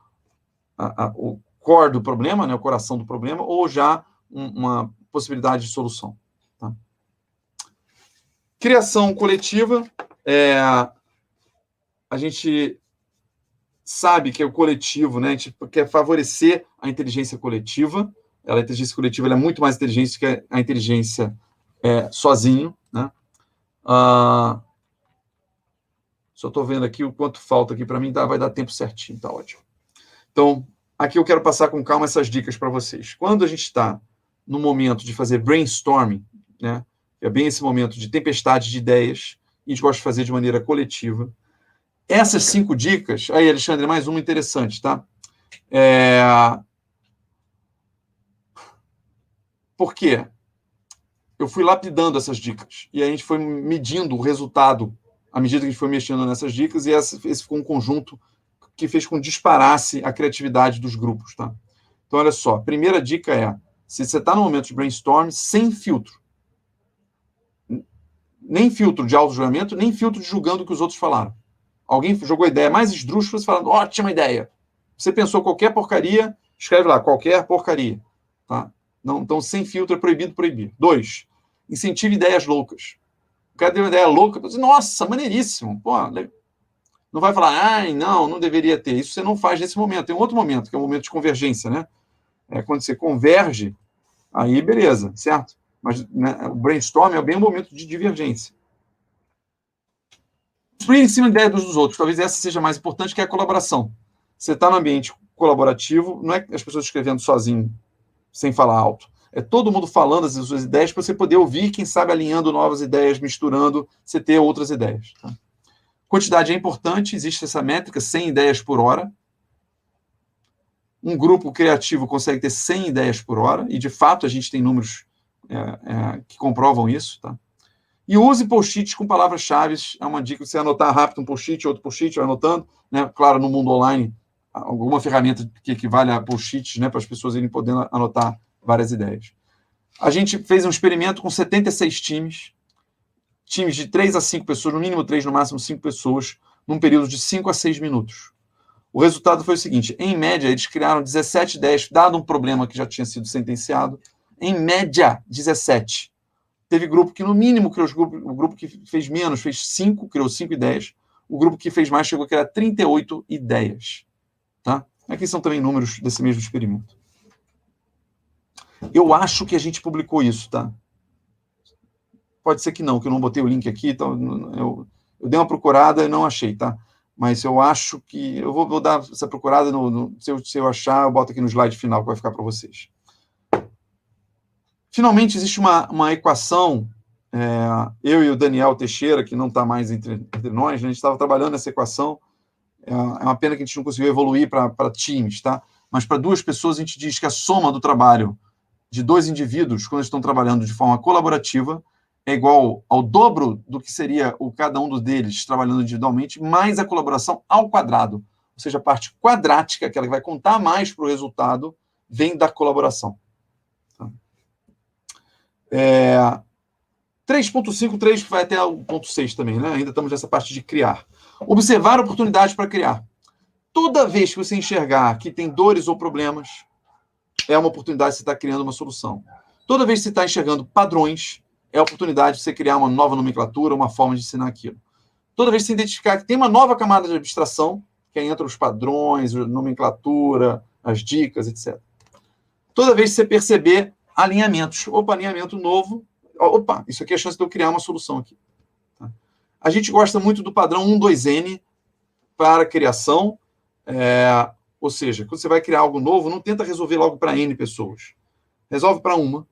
S4: o core do problema, né, o coração do problema, ou já uma possibilidade de solução. Tá? Criação coletiva, a gente sabe que é o coletivo, né? A gente quer favorecer a inteligência coletiva. A inteligência coletiva é muito mais inteligente que a inteligência sozinho, né? Só estou vendo aqui o quanto falta aqui para mim, vai dar tempo certinho, tá ótimo. Então, aqui eu quero passar com calma essas dicas para vocês. Quando a gente está no momento de fazer brainstorming, né? É bem esse momento de tempestade de ideias, e a gente gosta de fazer de maneira coletiva. Essas 5 dicas... Aí, Alexandre, mais uma interessante, tá? Por quê? Eu fui lapidando essas dicas, e aí a gente foi medindo o resultado à medida que a gente foi mexendo nessas dicas, e esse ficou um conjunto que fez com que disparasse a criatividade dos grupos, tá? Então, olha só, a primeira dica é, se você está no momento de brainstorm, sem filtro. Nem filtro de auto-julgamento, nem filtro de julgando o que os outros falaram. Alguém jogou a ideia mais esdrúxula, falando, ótima ideia. Você pensou qualquer porcaria, escreve lá, qualquer porcaria. Tá? Não, então, sem filtro é proibido proibir. 2, incentive ideias loucas. O cara deu uma ideia louca, você, nossa, maneiríssimo. Pô, não vai falar, ai, não deveria ter. Isso você não faz nesse momento. Tem um outro momento, que é o momento de convergência, né? Quando você converge, aí beleza, certo? Mas, né, o brainstorm é bem um momento de divergência. Construir em cima da ideia dos outros. Talvez essa seja mais importante, que é a colaboração. Você está no ambiente colaborativo, não é as pessoas escrevendo sozinho, sem falar alto. É todo mundo falando as suas ideias para você poder ouvir, quem sabe alinhando novas ideias, misturando, você ter outras ideias. Tá? Quantidade é importante, existe essa métrica, 100 ideias por hora. Um grupo criativo consegue ter 100 ideias por hora, e de fato a gente tem números que comprovam isso. Tá? E use post-its com palavras-chave, é uma dica, você anotar rápido um post-it, outro post-it, vai anotando. Né? Claro, no mundo online, alguma ferramenta que equivale a post-its, né, para as pessoas irem podendo anotar várias ideias. A gente fez um experimento com 76 times de 3 a 5 pessoas, no mínimo 3, no máximo 5 pessoas, num período de 5 a 6 minutos. O resultado foi o seguinte, em média, eles criaram 17 ideias, dado um problema que já tinha sido sentenciado, em média, 17. Teve grupo que, no mínimo, criou o grupo que fez menos, fez 5, criou 5 ideias, o grupo que fez mais chegou a criar 38 ideias. Tá? Aqui são também números desse mesmo experimento. Eu acho que a gente publicou isso, tá? Pode ser que eu não botei o link aqui, então eu dei uma procurada e não achei, tá? Mas eu acho que... Eu vou dar essa procurada, se eu achar, eu boto aqui no slide final que vai ficar para vocês. Finalmente, existe uma equação, eu e o Daniel Teixeira, que não está mais entre nós, né? A gente estava trabalhando nessa equação, é uma pena que a gente não conseguiu evoluir para times, tá? Mas para 2 pessoas, a gente diz que a soma do trabalho de 2 indivíduos, quando eles estão trabalhando de forma colaborativa, é igual ao dobro do que seria cada um deles trabalhando individualmente, mais a colaboração ao quadrado. Ou seja, a parte quadrática, aquela que vai contar mais para o resultado, vem da colaboração. 3.5, 3 vai até o ponto 6 também, né? Ainda estamos nessa parte de criar. Observar oportunidades para criar. Toda vez que você enxergar que tem dores ou problemas, é uma oportunidade de você estar criando uma solução. Toda vez que você está enxergando padrões, é a oportunidade de você criar uma nova nomenclatura, uma forma de ensinar aquilo. Toda vez que você identificar que tem uma nova camada de abstração, que é entre os padrões, a nomenclatura, as dicas, etc. Toda vez que você perceber alinhamentos. Opa, alinhamento novo. Opa, isso aqui é a chance de eu criar uma solução aqui. Tá? A gente gosta muito do padrão 1-2N para criação. Ou seja, quando você vai criar algo novo, não tenta resolver logo para N pessoas. Resolve para uma.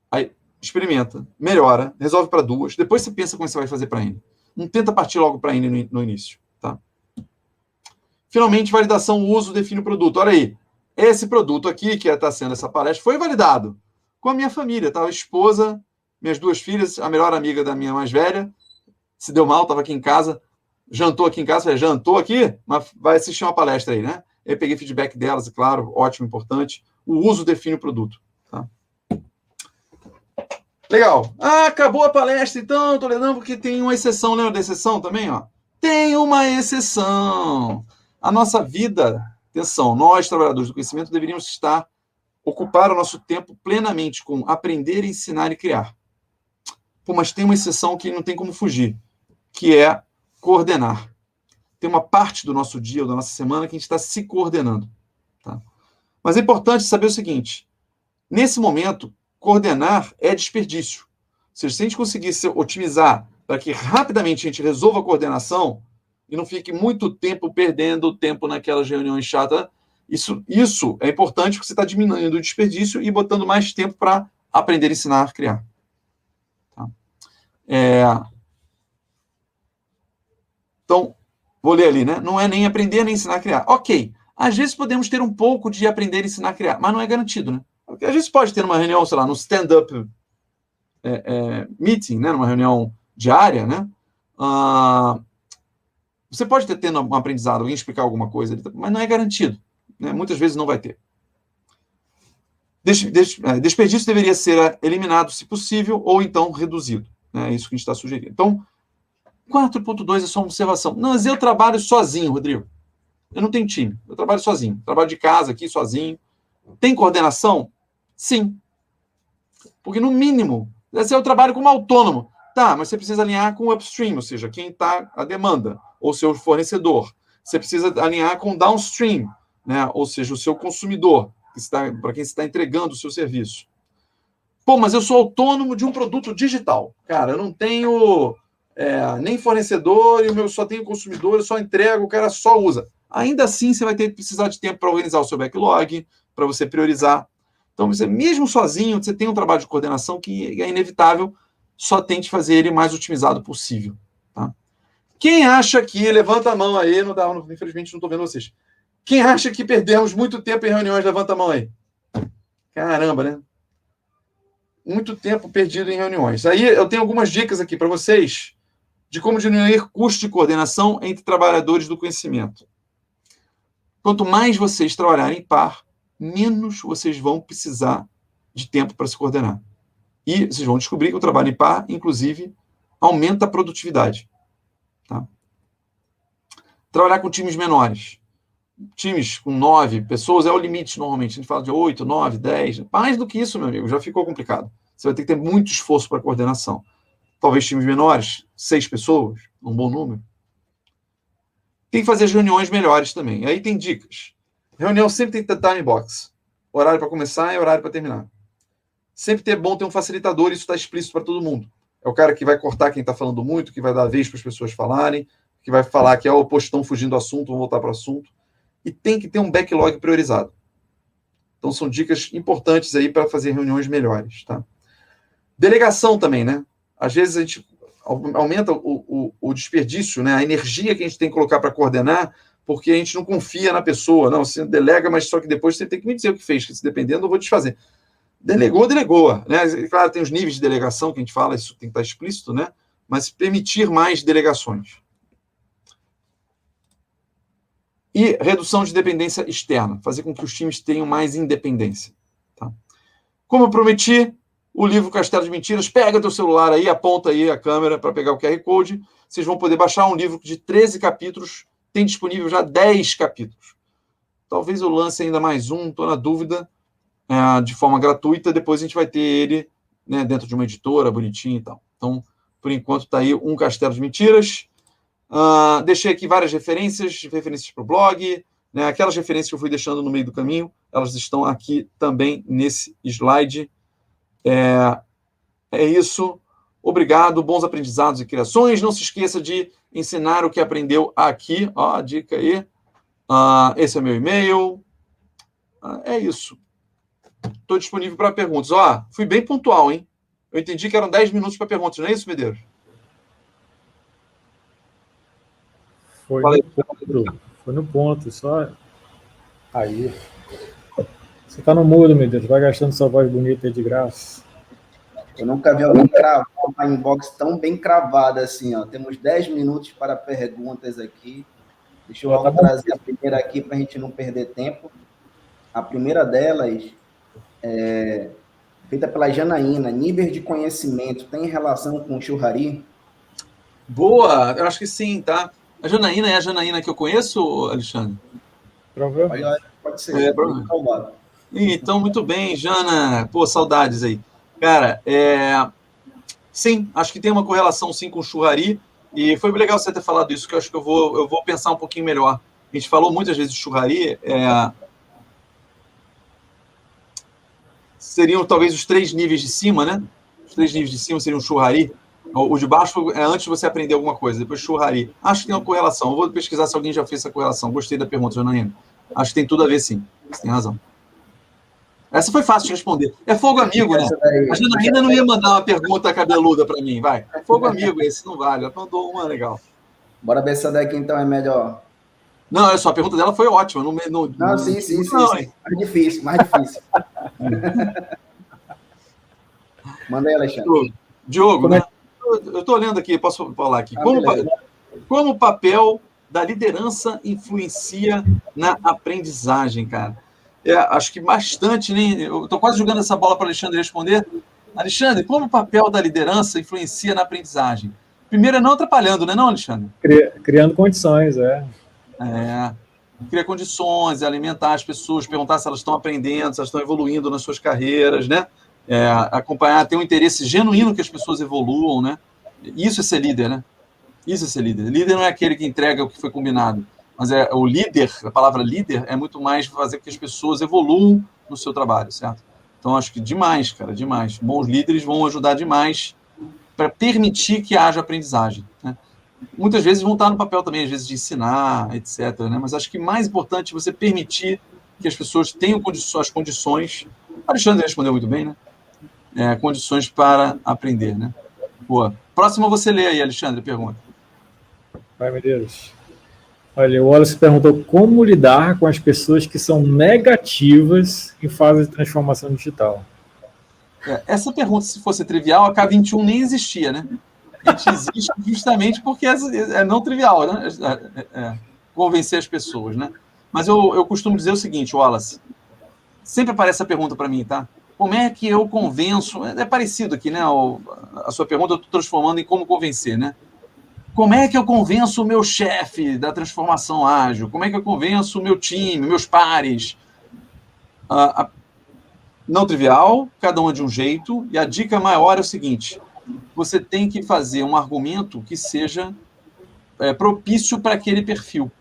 S4: Aí experimenta, melhora, resolve para 2. Depois você pensa como você vai fazer para N. Não tenta partir logo para N no início. Tá? Finalmente, validação, uso, define o produto. Olha aí. Esse produto aqui, que está sendo essa palestra, foi validado com a minha família. Tá? A esposa, minhas 2 filhas, a melhor amiga da minha mais velha, se deu mal, estava aqui em casa, jantou aqui em casa, falei, jantou aqui, mas vai assistir uma palestra aí, né? Eu peguei feedback delas, claro, ótimo, importante. O uso define o produto. Tá? Legal. Acabou a palestra, então, Toledão, porque tem uma exceção. Lembra da exceção também? Ó? Tem uma exceção. A nossa vida, atenção, nós, trabalhadores do conhecimento, deveríamos estar ocupar o nosso tempo plenamente com aprender, ensinar e criar. Pô, mas tem uma exceção que não tem como fugir, que é coordenar. Tem uma parte do nosso dia ou da nossa semana que a gente está se coordenando. Tá? Mas é importante saber o seguinte, nesse momento, coordenar é desperdício. Ou seja, se a gente conseguisse otimizar para que rapidamente a gente resolva a coordenação e não fique muito tempo perdendo tempo naquelas reuniões chatas, isso é importante porque você está diminuindo o desperdício e botando mais tempo para aprender, ensinar, criar. Tá? Então, vou ler ali, né? Não é nem aprender, nem ensinar, criar. Ok, às vezes podemos ter um pouco de aprender, ensinar, criar, mas não é garantido, né? Porque às vezes pode ter uma reunião, sei lá, no stand-up meeting, né? Numa reunião diária, né? Você pode ter tendo um aprendizado, alguém explicar alguma coisa, mas não é garantido. Né? Muitas vezes não vai ter. Desperdício deveria ser eliminado, se possível, ou então reduzido. Né? É isso que a gente está sugerindo. Então, 4.2 é só uma observação. Não, mas eu trabalho sozinho, Rodrigo. Eu não tenho time. Eu trabalho sozinho. Trabalho de casa aqui, sozinho. Tem coordenação? Sim. Porque, no mínimo, eu trabalho como autônomo. Tá, mas você precisa alinhar com o upstream, ou seja, quem está a demanda, ou seu fornecedor. Você precisa alinhar com o downstream, né? Ou seja, o seu consumidor, para quem você está entregando o seu serviço. Pô, mas eu sou autônomo de um produto digital. Cara, eu não tenho nem fornecedor, e eu só tenho consumidor, eu só entrego, o cara só usa. Ainda assim, você vai ter que precisar de tempo para organizar o seu backlog, para você priorizar. Então, você, mesmo sozinho, você tem um trabalho de coordenação que é inevitável, só tente fazer ele mais otimizado possível. Tá? Quem acha que, levanta a mão aí, infelizmente não estou vendo vocês. Quem acha que perdemos muito tempo em reuniões, levanta a mão aí. Caramba, né? Muito tempo perdido em reuniões. Aí eu tenho algumas dicas aqui para vocês de como diminuir custo de coordenação entre trabalhadores do conhecimento. Quanto mais vocês trabalharem em par, menos vocês vão precisar de tempo para se coordenar. E vocês vão descobrir que o trabalho em par, inclusive, aumenta a produtividade. Tá? Trabalhar com times menores. Times com 9 pessoas é o limite, normalmente. A gente fala de 8, 9, 10. Mais do que isso, meu amigo, já ficou complicado. Você vai ter que ter muito esforço para coordenação. Talvez times menores, 6 pessoas, um bom número. Tem que fazer as reuniões melhores também. Aí tem dicas. Reunião sempre tem que ter time box. Horário para começar e horário para terminar. Sempre é bom ter um facilitador, isso está explícito para todo mundo. É o cara que vai cortar quem está falando muito, que vai dar vez para as pessoas falarem, que vai falar que estão fugindo do assunto, vão voltar para o assunto. E tem que ter um backlog priorizado. Então, são dicas importantes aí para fazer reuniões melhores. Tá? Delegação também, né? Às vezes a gente aumenta o desperdício, né? A energia que a gente tem que colocar para coordenar, porque a gente não confia na pessoa. Não, você delega, mas só que depois você tem que me dizer o que fez, que se dependendo eu vou desfazer. Delegou. Né? Claro, tem os níveis de delegação que a gente fala, isso tem que estar explícito, né? Mas permitir mais delegações. E redução de dependência externa, fazer com que os times tenham mais independência. Tá? Como eu prometi, o livro Castelo de Mentiras, pega teu celular aí, aponta aí a câmera para pegar o QR Code, vocês vão poder baixar um livro de 13 capítulos, tem disponível já 10 capítulos. Talvez eu lance ainda mais um, estou na dúvida, de forma gratuita, depois a gente vai ter ele, né, dentro de uma editora, bonitinho e tal. Então, por enquanto, está aí um Castelo de Mentiras. Deixei aqui várias referências para o blog, né, aquelas referências que eu fui deixando no meio do caminho, elas estão aqui também nesse slide. É isso. Obrigado, bons aprendizados e criações. Não se esqueça de ensinar o que aprendeu aqui. Ó, a dica aí. Esse é meu e-mail. É isso. Estou disponível para perguntas. Fui bem pontual, hein? Eu entendi que eram 10 minutos para perguntas, não é isso, Medeiros?
S3: Foi no ponto, só aí. Você tá no mudo, meu Deus, vai gastando sua voz bonita aí de graça.
S2: Eu nunca vi alguém cravar uma inbox tão bem cravada assim, ó. Temos 10 minutos para perguntas aqui. Deixa eu trazer a primeira aqui para a gente não perder tempo. A primeira delas é feita pela Janaína. Nível de conhecimento tem relação com o Churrari?
S4: Boa, eu acho que sim, tá? A Janaína é a Janaína que eu conheço, Alexandre?
S3: Provavelmente.
S2: Pode ser.
S4: Então, muito bem, Jana. Pô, saudades aí. Cara, sim, acho que tem uma correlação sim com o Churrari, e foi legal você ter falado isso, que eu acho que eu vou pensar um pouquinho melhor. A gente falou muitas vezes de Churrari, seriam talvez os 3 níveis de cima, né? Os 3 níveis de cima seriam o Churrari. O de baixo é antes de você aprender alguma coisa, depois Churrari. Acho que tem uma correlação. Eu vou pesquisar se alguém já fez essa correlação. Gostei da pergunta, Janaína. Acho que tem tudo a ver, sim. Você tem razão. Essa foi fácil de responder. É fogo amigo, né? A Janaína não ia mandar uma pergunta cabeluda para mim, vai. Fogo amigo, esse não vale. Ela mandou uma legal.
S2: Bora ver essa daqui, então, é melhor.
S4: Não, olha só, a pergunta dela foi ótima.
S2: Não, sim. Mais difícil. Manda aí, Alexandre.
S4: Diogo, né? Eu estou lendo aqui, posso falar aqui. Como o papel da liderança influencia na aprendizagem, cara? Acho que bastante, né? Eu estou quase jogando essa bola para o Alexandre responder. Alexandre, como o papel da liderança influencia na aprendizagem? Primeiro é não atrapalhando, né, não, Alexandre?
S3: Criando condições,
S4: Criar condições, alimentar as pessoas, perguntar se elas estão aprendendo, se elas estão evoluindo nas suas carreiras, né? Acompanhar, ter um interesse genuíno que as pessoas evoluam, né? Isso é ser líder, né? Isso é ser líder. Líder não é aquele que entrega o que foi combinado, mas o líder, a palavra líder, é muito mais fazer com que as pessoas evoluam no seu trabalho, certo? Então, acho que demais, cara, demais. Bons líderes vão ajudar demais para permitir que haja aprendizagem, né? Muitas vezes vão estar no papel também, às vezes, de ensinar, etc., né? Mas acho que mais importante é você permitir que as pessoas tenham as condições. O Alexandre respondeu muito bem, né? Condições para aprender, né? Boa. Próxima você lê aí, Alexandre, pergunta.
S3: Vai, Medeiros. Olha, o Wallace perguntou como lidar com as pessoas que são negativas em fase de transformação digital.
S4: Essa pergunta, se fosse trivial, a K21 nem existia, né? A gente existe justamente porque é não trivial, né? Convencer as pessoas, né? Mas eu costumo dizer o seguinte, Wallace, sempre aparece essa pergunta para mim, tá? Como é que eu convenço? É parecido aqui, né? A sua pergunta eu estou transformando em como convencer, né? Como é que eu convenço o meu chefe da transformação ágil? Como é que eu convenço o meu time, meus pares? Não trivial, cada um é de um jeito, e a dica maior é o seguinte: você tem que fazer um argumento que seja propício para aquele perfil.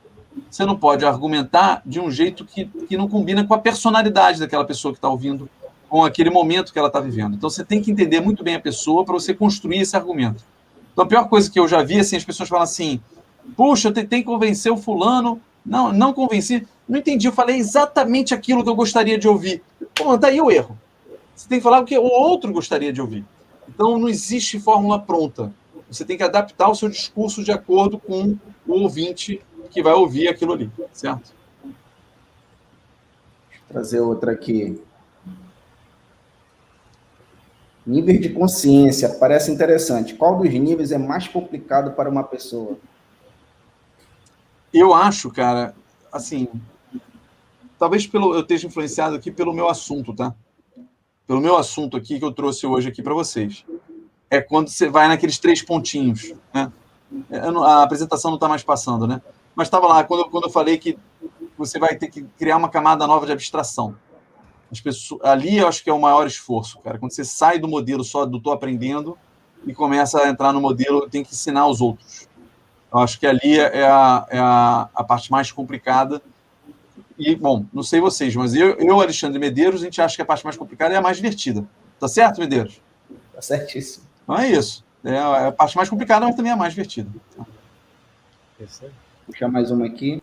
S4: Você não pode argumentar de um jeito que não combina com a personalidade daquela pessoa que está ouvindo, com aquele momento que ela está vivendo. Então, você tem que entender muito bem a pessoa para você construir esse argumento. Então, a pior coisa que eu já vi, assim, as pessoas falam assim, puxa, eu tentei convencer o fulano, não convenci, não entendi, eu falei exatamente aquilo que eu gostaria de ouvir. Pô, daí o erro. Você tem que falar o que o outro gostaria de ouvir. Então, não existe fórmula pronta. Você tem que adaptar o seu discurso de acordo com o ouvinte que vai ouvir aquilo ali, certo?
S2: Deixa eu trazer outra aqui. Nível de consciência, parece interessante. Qual dos níveis é mais complicado para uma pessoa?
S4: Eu acho, cara, assim, talvez eu esteja influenciado aqui pelo meu assunto, tá? Pelo meu assunto aqui que eu trouxe hoje aqui para vocês. É quando você vai naqueles 3 pontinhos, né? A apresentação não está mais passando, né? Mas estava lá, quando eu falei que você vai ter que criar uma camada nova de abstração. Ali eu acho que é o maior esforço, cara. Quando você sai do modelo só do tô aprendendo e começa a entrar no modelo, tem que ensinar aos outros. Eu acho que ali é a parte mais complicada. E, bom, não sei vocês, mas eu, Alexandre Medeiros, a gente acha que a parte mais complicada é a mais divertida. Tá certo, Medeiros?
S2: Tá certíssimo.
S4: Então é isso. É a parte mais complicada, mas também é a mais divertida.
S2: Vou puxar mais uma aqui.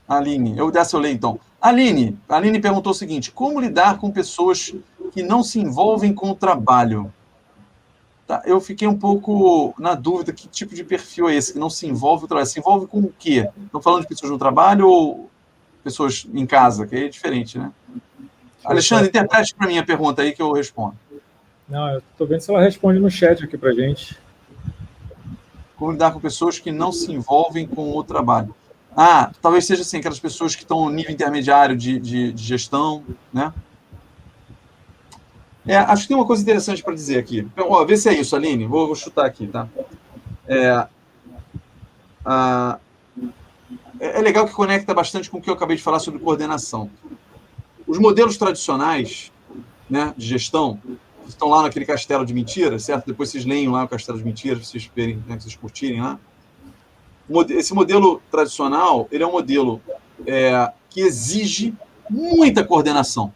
S4: Aline, eu leio então. Aline perguntou o seguinte: como lidar com pessoas que não se envolvem com o trabalho? Tá, eu fiquei um pouco na dúvida, que tipo de perfil é esse que não se envolve com o trabalho? Se envolve com o quê? Estão falando de pessoas no trabalho ou pessoas em casa, que é diferente, né? Alexandre, interprete para mim a pergunta aí que eu respondo.
S3: Não, eu estou vendo se ela responde no chat aqui para gente.
S4: Como lidar com pessoas que não se envolvem com o trabalho? Talvez seja assim, aquelas pessoas que estão no nível intermediário de gestão, né? Acho que tem uma coisa interessante para dizer aqui. Então, vê se é isso, Aline. Vou chutar aqui, tá? é legal que conecta bastante com o que eu acabei de falar sobre coordenação. Os modelos tradicionais, né, de gestão, que estão lá naquele castelo de mentiras, certo? Depois vocês leem lá o castelo de mentiras, vocês verem, né, vocês curtirem lá. Esse modelo tradicional, ele é um modelo que exige muita coordenação.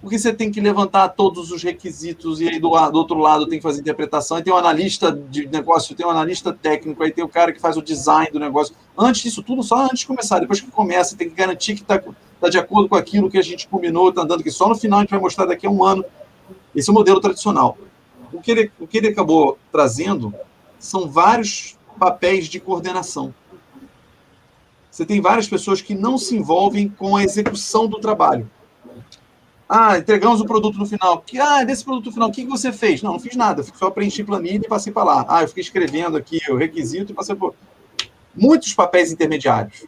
S4: Porque você tem que levantar todos os requisitos, e aí do outro lado tem que fazer interpretação, e tem um analista de negócio, tem um analista técnico, aí tem o cara que faz o design do negócio. Antes disso tudo, só antes de começar. Depois que começa, tem que garantir que está de acordo com aquilo que a gente combinou, está andando, que só no final a gente vai mostrar daqui a um ano. Esse é o modelo tradicional. O que ele acabou trazendo são vários papéis de coordenação. Você tem várias pessoas que não se envolvem com a execução do trabalho. Entregamos o produto no final. Desse produto no final, o que você fez? Não fiz nada. Eu só preenchi planilha e passei para lá. Eu fiquei escrevendo aqui o requisito e passei por muitos papéis intermediários.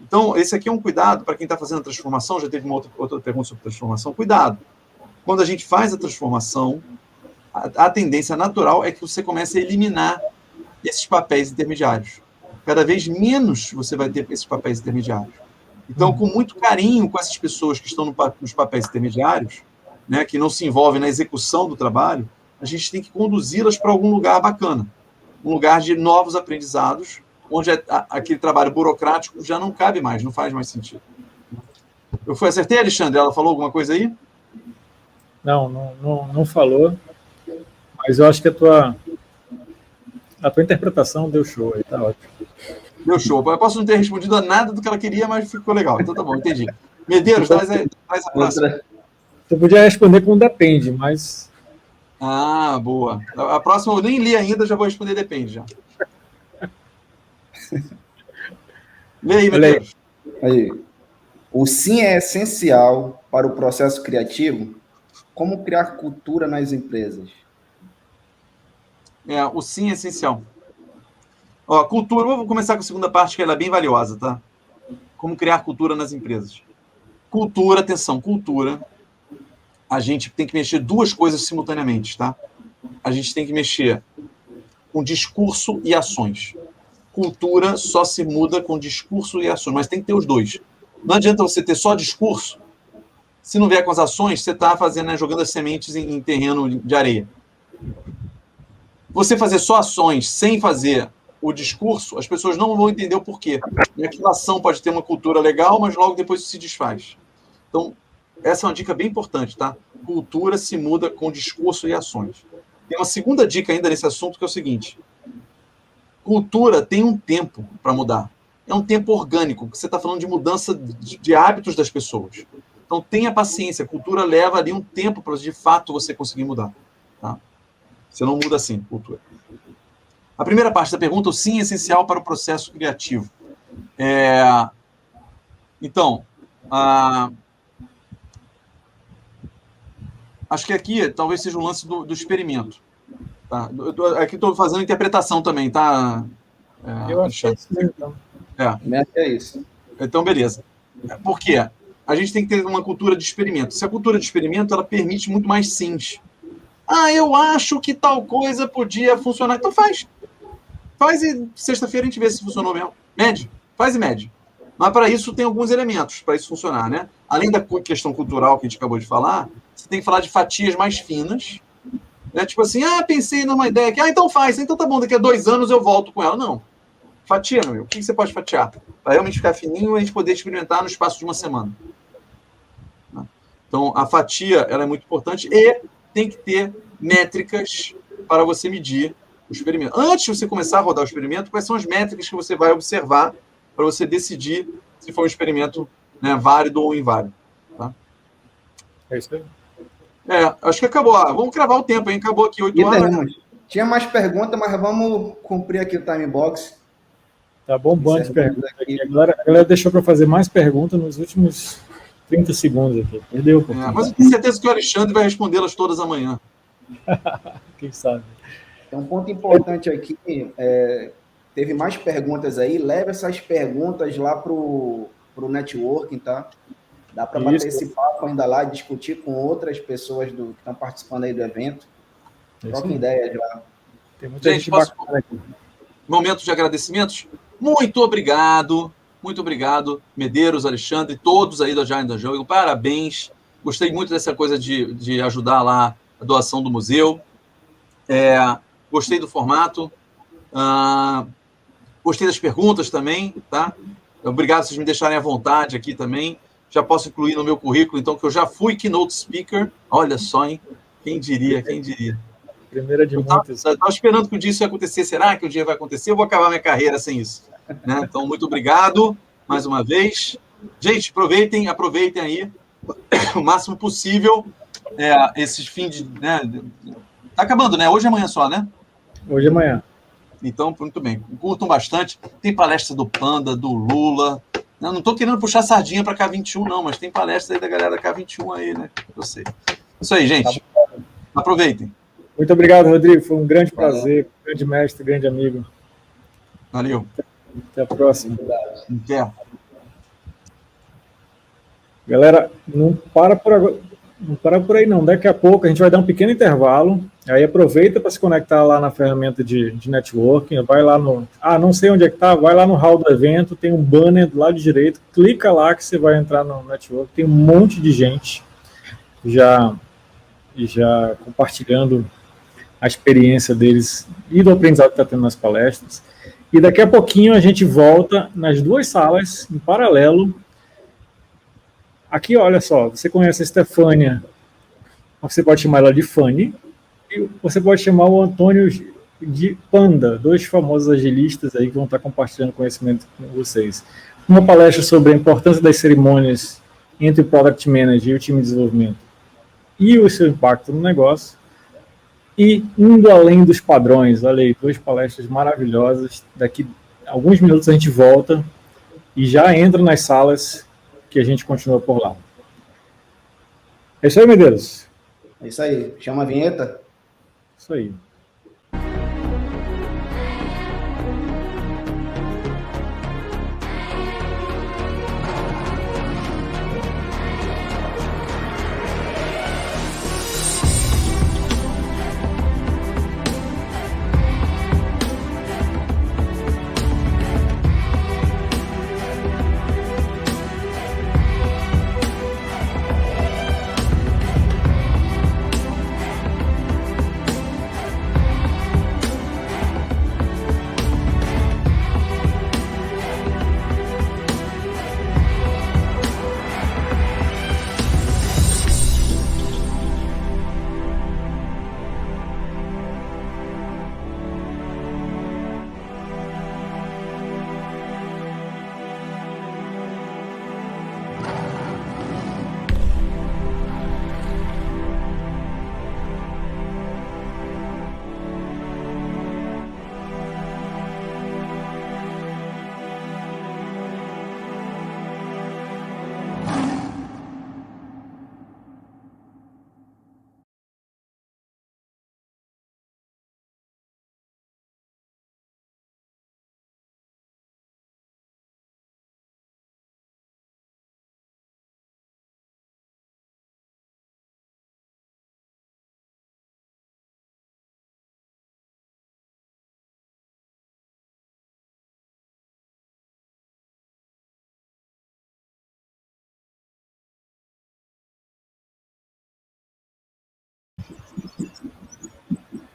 S4: Então, esse aqui é um cuidado para quem está fazendo a transformação. Já teve uma outra pergunta sobre transformação. Cuidado. Quando a gente faz a transformação, a tendência natural é que você comece a eliminar esses papéis intermediários. Cada vez menos você vai ter esses papéis intermediários. Então, com muito carinho com essas pessoas que estão nos papéis intermediários, né, que não se envolvem na execução do trabalho, a gente tem que conduzi-las para algum lugar bacana, um lugar de novos aprendizados, onde aquele trabalho burocrático já não cabe mais, não faz mais sentido. Acertei, Alexandre? Ela falou alguma coisa aí?
S3: Não falou, mas eu acho que a tua interpretação deu show aí, tá ótimo.
S4: Deu show. Eu posso não ter respondido a nada do que ela queria, mas ficou legal. Então tá bom, entendi. Medeiros, traz a próxima.
S3: Você podia responder com depende, mas...
S4: Boa. A próxima eu nem li ainda, já vou responder depende já. Lê aí, Medeiros.
S2: Aí. O sim é essencial para o processo criativo? Como criar cultura nas empresas?
S4: O sim é essencial. Cultura, vou começar com a segunda parte, que ela é bem valiosa, tá? Como criar cultura nas empresas. Cultura, atenção, cultura. A gente tem que mexer duas coisas simultaneamente, tá? A gente tem que mexer com discurso e ações. Cultura só se muda com discurso e ações, mas tem que ter os dois. Não adianta você ter só discurso, se não vier com as ações, você está fazendo, né, jogando as sementes em terreno de areia. Você fazer só ações sem fazer o discurso, as pessoas não vão entender o porquê. E aquela ação pode ter uma cultura legal, mas logo depois se desfaz. Então, essa é uma dica bem importante, tá? Cultura se muda com discurso e ações. Tem uma segunda dica ainda nesse assunto, que é o seguinte. Cultura tem um tempo para mudar. É um tempo orgânico, que você está falando de mudança de hábitos das pessoas. Então, tenha paciência. A cultura leva ali um tempo para, de fato, você conseguir mudar. Tá? Você não muda assim, cultura. A primeira parte da pergunta, o sim é essencial para o processo criativo. Então, acho que aqui talvez seja o lance do experimento. Tá? Aqui estou fazendo interpretação também, tá?
S3: Eu acho que é isso mesmo, então.
S2: É isso.
S4: Então, beleza. Por quê? A gente tem que ter uma cultura de experimento. Se a cultura de experimento, ela permite muito mais sims. Eu acho que tal coisa podia funcionar. Então faz. Faz e sexta-feira a gente vê se funcionou mesmo. Mede. Faz e mede. Mas para isso tem alguns elementos para isso funcionar, né? Além da questão cultural que a gente acabou de falar, você tem que falar de fatias mais finas. Né? Tipo assim, pensei numa ideia aqui. Então faz. Então tá bom, daqui a 2 anos eu volto com ela. Não. Fatia, meu. O que você pode fatiar? Para realmente ficar fininho e a gente poder experimentar no espaço de uma semana. Então, a fatia ela é muito importante e tem que ter métricas para você medir o experimento. Antes de você começar a rodar o experimento, quais são as métricas que você vai observar para você decidir se foi um experimento, né, válido ou inválido. Tá?
S3: É isso aí.
S4: Acho que acabou. Vamos cravar o tempo, hein? Acabou aqui 8 horas.
S2: Tinha mais perguntas, mas vamos cumprir aqui o time box.
S3: Tá bombando de perguntas aqui. A galera deixou para fazer mais perguntas nos últimos 30 segundos aqui. Perdeu.
S4: Mas eu tenho certeza que o Alexandre vai respondê-las todas amanhã.
S3: Quem sabe?
S2: Tem um ponto importante aqui. Teve mais perguntas aí. Leve essas perguntas lá pro networking, tá? Dá para bater esse papo ainda lá, discutir com outras pessoas que estão participando aí do evento. Troca ideias lá.
S3: Tem muita gente bacana aqui.
S4: Momento de agradecimentos. Muito obrigado Muito obrigado, Medeiros, Alexandre, todos aí da Agile and Jungle, parabéns. Gostei muito dessa coisa de ajudar lá a doação do museu. Gostei do formato. Gostei das perguntas também, tá? Obrigado por vocês me deixarem à vontade aqui também. Já posso incluir no meu currículo, então, que eu já fui keynote speaker. Olha só, hein? Quem diria, quem diria.
S3: Primeira de muitas.
S4: Eu estava esperando que o dia isso ia acontecer. Será que o dia vai acontecer? Eu vou acabar minha carreira sem isso. Né? Então, muito obrigado mais uma vez. Gente, aproveitem aí o máximo possível esses fins de... Né? Tá acabando, né? Hoje e amanhã só, né?
S3: Hoje e amanhã.
S4: Então, muito bem. Curtam bastante. Tem palestra do Panda, do Lula. Não estou querendo puxar sardinha para K21, não, mas tem palestra aí da galera da K21 aí, né? Eu sei. Isso aí, gente. Aproveitem.
S3: Muito obrigado, Rodrigo. Foi um grande prazer, grande mestre, grande amigo.
S4: Valeu.
S3: Até a próxima.
S4: Até.
S3: Galera, não para por agora. Não para por aí, não. Daqui a pouco a gente vai dar um pequeno intervalo. Aí aproveita para se conectar lá na ferramenta de networking. Vai lá no... não sei onde é que tá. Vai lá no hall do evento. Tem um banner do lado direito. Clica lá que você vai entrar no network. Tem um monte de gente já compartilhando a experiência deles e do aprendizado que está tendo nas palestras. E daqui a pouquinho a gente volta nas duas salas, em paralelo. Aqui, olha só, você conhece a Stefânia, você pode chamar ela de Fanny, e você pode chamar o Antônio de Panda, dois famosos agilistas aí que vão estar compartilhando conhecimento com vocês. Uma palestra sobre a importância das cerimônias entre o Product Manager e o time de desenvolvimento e o seu impacto no negócio, e indo além dos padrões. Olha aí, duas palestras maravilhosas. Daqui a alguns minutos a gente volta e já entra nas salas que a gente continua por lá. É isso aí, Medeiros.
S2: É isso aí. Chama a vinheta.
S3: Isso aí.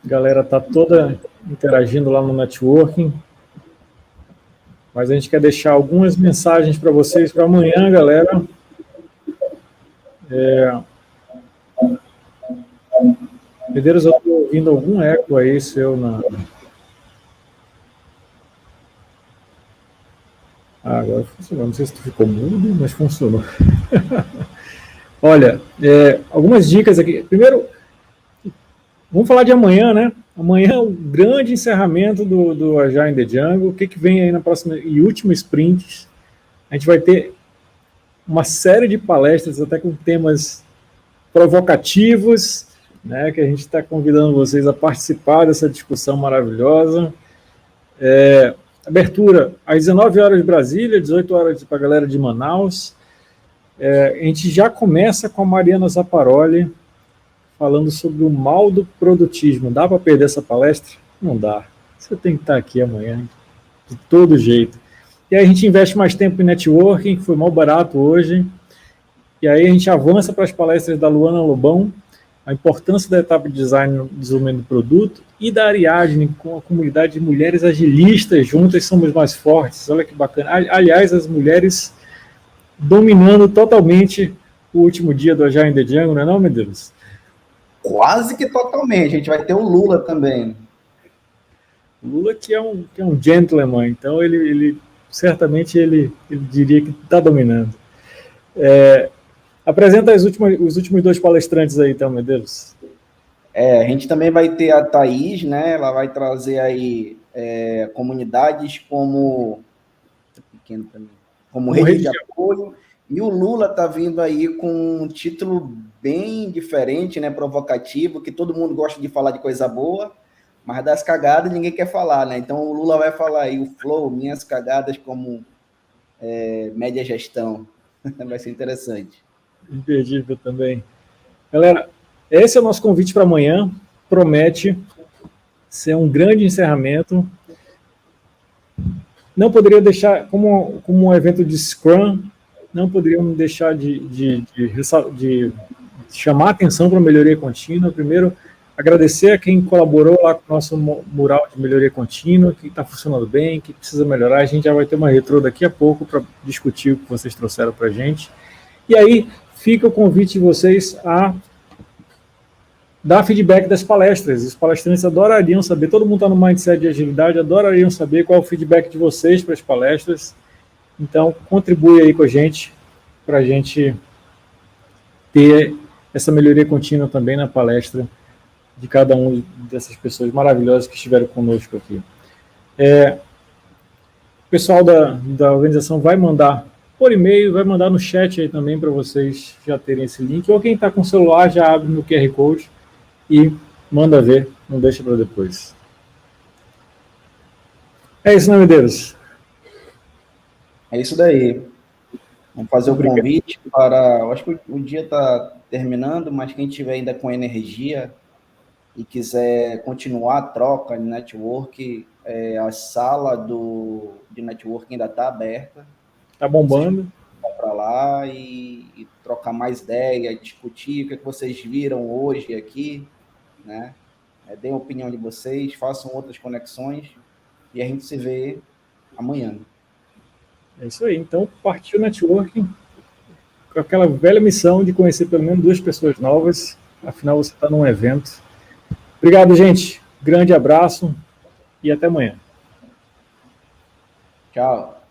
S3: A galera está toda interagindo lá no networking. Mas a gente quer deixar algumas mensagens para vocês para amanhã, galera. Medeiros, eu estou ouvindo algum eco aí seu na... agora funcionou. Não sei se tu ficou mudo, mas funcionou. Olha, algumas dicas aqui. Primeiro, vamos falar de amanhã, né? Amanhã é o grande encerramento do Agile in the Jungle. O que vem aí na próxima e última sprint? A gente vai ter uma série de palestras, até com temas provocativos, né? Que a gente está convidando vocês a participar dessa discussão maravilhosa. Abertura às 19 horas de Brasília, 18 horas para a galera de Manaus. A gente já começa com a Mariana Zapparoli, falando sobre o mal do produtismo. Dá para perder essa palestra? Não dá. Você tem que estar aqui amanhã, de todo jeito. E aí a gente investe mais tempo em networking, que foi mal barato hoje. E aí a gente avança para as palestras da Luana Lobão, a importância da etapa de design no desenvolvimento do produto, e da Ariadne, com a comunidade de mulheres agilistas, juntas somos mais fortes. Olha que bacana. Aliás, as mulheres dominando totalmente o último dia do Agile in the Jungle, não é não, meu Deus?
S2: Quase que totalmente. A gente vai ter o Lula também.
S3: O Lula que é um gentleman, então ele certamente ele diria que está dominando. Apresenta os últimos dois palestrantes aí, então, Medeiros.
S2: A gente também vai ter a Thaís, né? Ela vai trazer aí comunidades como rede de apoio. E o Lula está vindo aí com um título bem diferente, né? Provocativo, que todo mundo gosta de falar de coisa boa, mas das cagadas ninguém quer falar, né? Então o Lula vai falar aí o flow, minhas cagadas como média gestão. Vai ser interessante.
S3: Imperdível também. Galera, esse é o nosso convite para amanhã. Promete ser um grande encerramento. Não poderia deixar, como um evento de Scrum, não poderíamos deixar de chamar atenção para a melhoria contínua. Primeiro, agradecer a quem colaborou lá com o nosso mural de melhoria contínua, que está funcionando bem, que precisa melhorar. A gente já vai ter uma retrô daqui a pouco para discutir o que vocês trouxeram para a gente. E aí, fica o convite de vocês a dar feedback das palestras. Os palestrantes adorariam saber, todo mundo está no mindset de agilidade, adorariam saber qual é o feedback de vocês para as palestras. Então, contribui aí com a gente, para a gente ter essa melhoria contínua também na palestra de cada uma dessas pessoas maravilhosas que estiveram conosco aqui. O pessoal da organização vai mandar por e-mail, vai mandar no chat aí também para vocês já terem esse link, ou quem está com o celular já abre no QR Code e manda ver, não deixa para depois. É isso, né, Medeiros?
S2: É isso daí. Vamos fazer o convite para... Eu acho que o dia está terminando, mas quem tiver ainda com energia e quiser continuar a troca de network, a sala de network ainda está aberta.
S3: Está bombando.
S2: Para lá e trocar mais ideia, discutir o que vocês viram hoje aqui, né? Deem a opinião de vocês, façam outras conexões e a gente se vê amanhã.
S3: É isso aí. Então, partiu o networking com aquela velha missão de conhecer pelo menos 2 pessoas novas. Afinal, você está num evento. Obrigado, gente. Grande abraço e até amanhã.
S2: Tchau.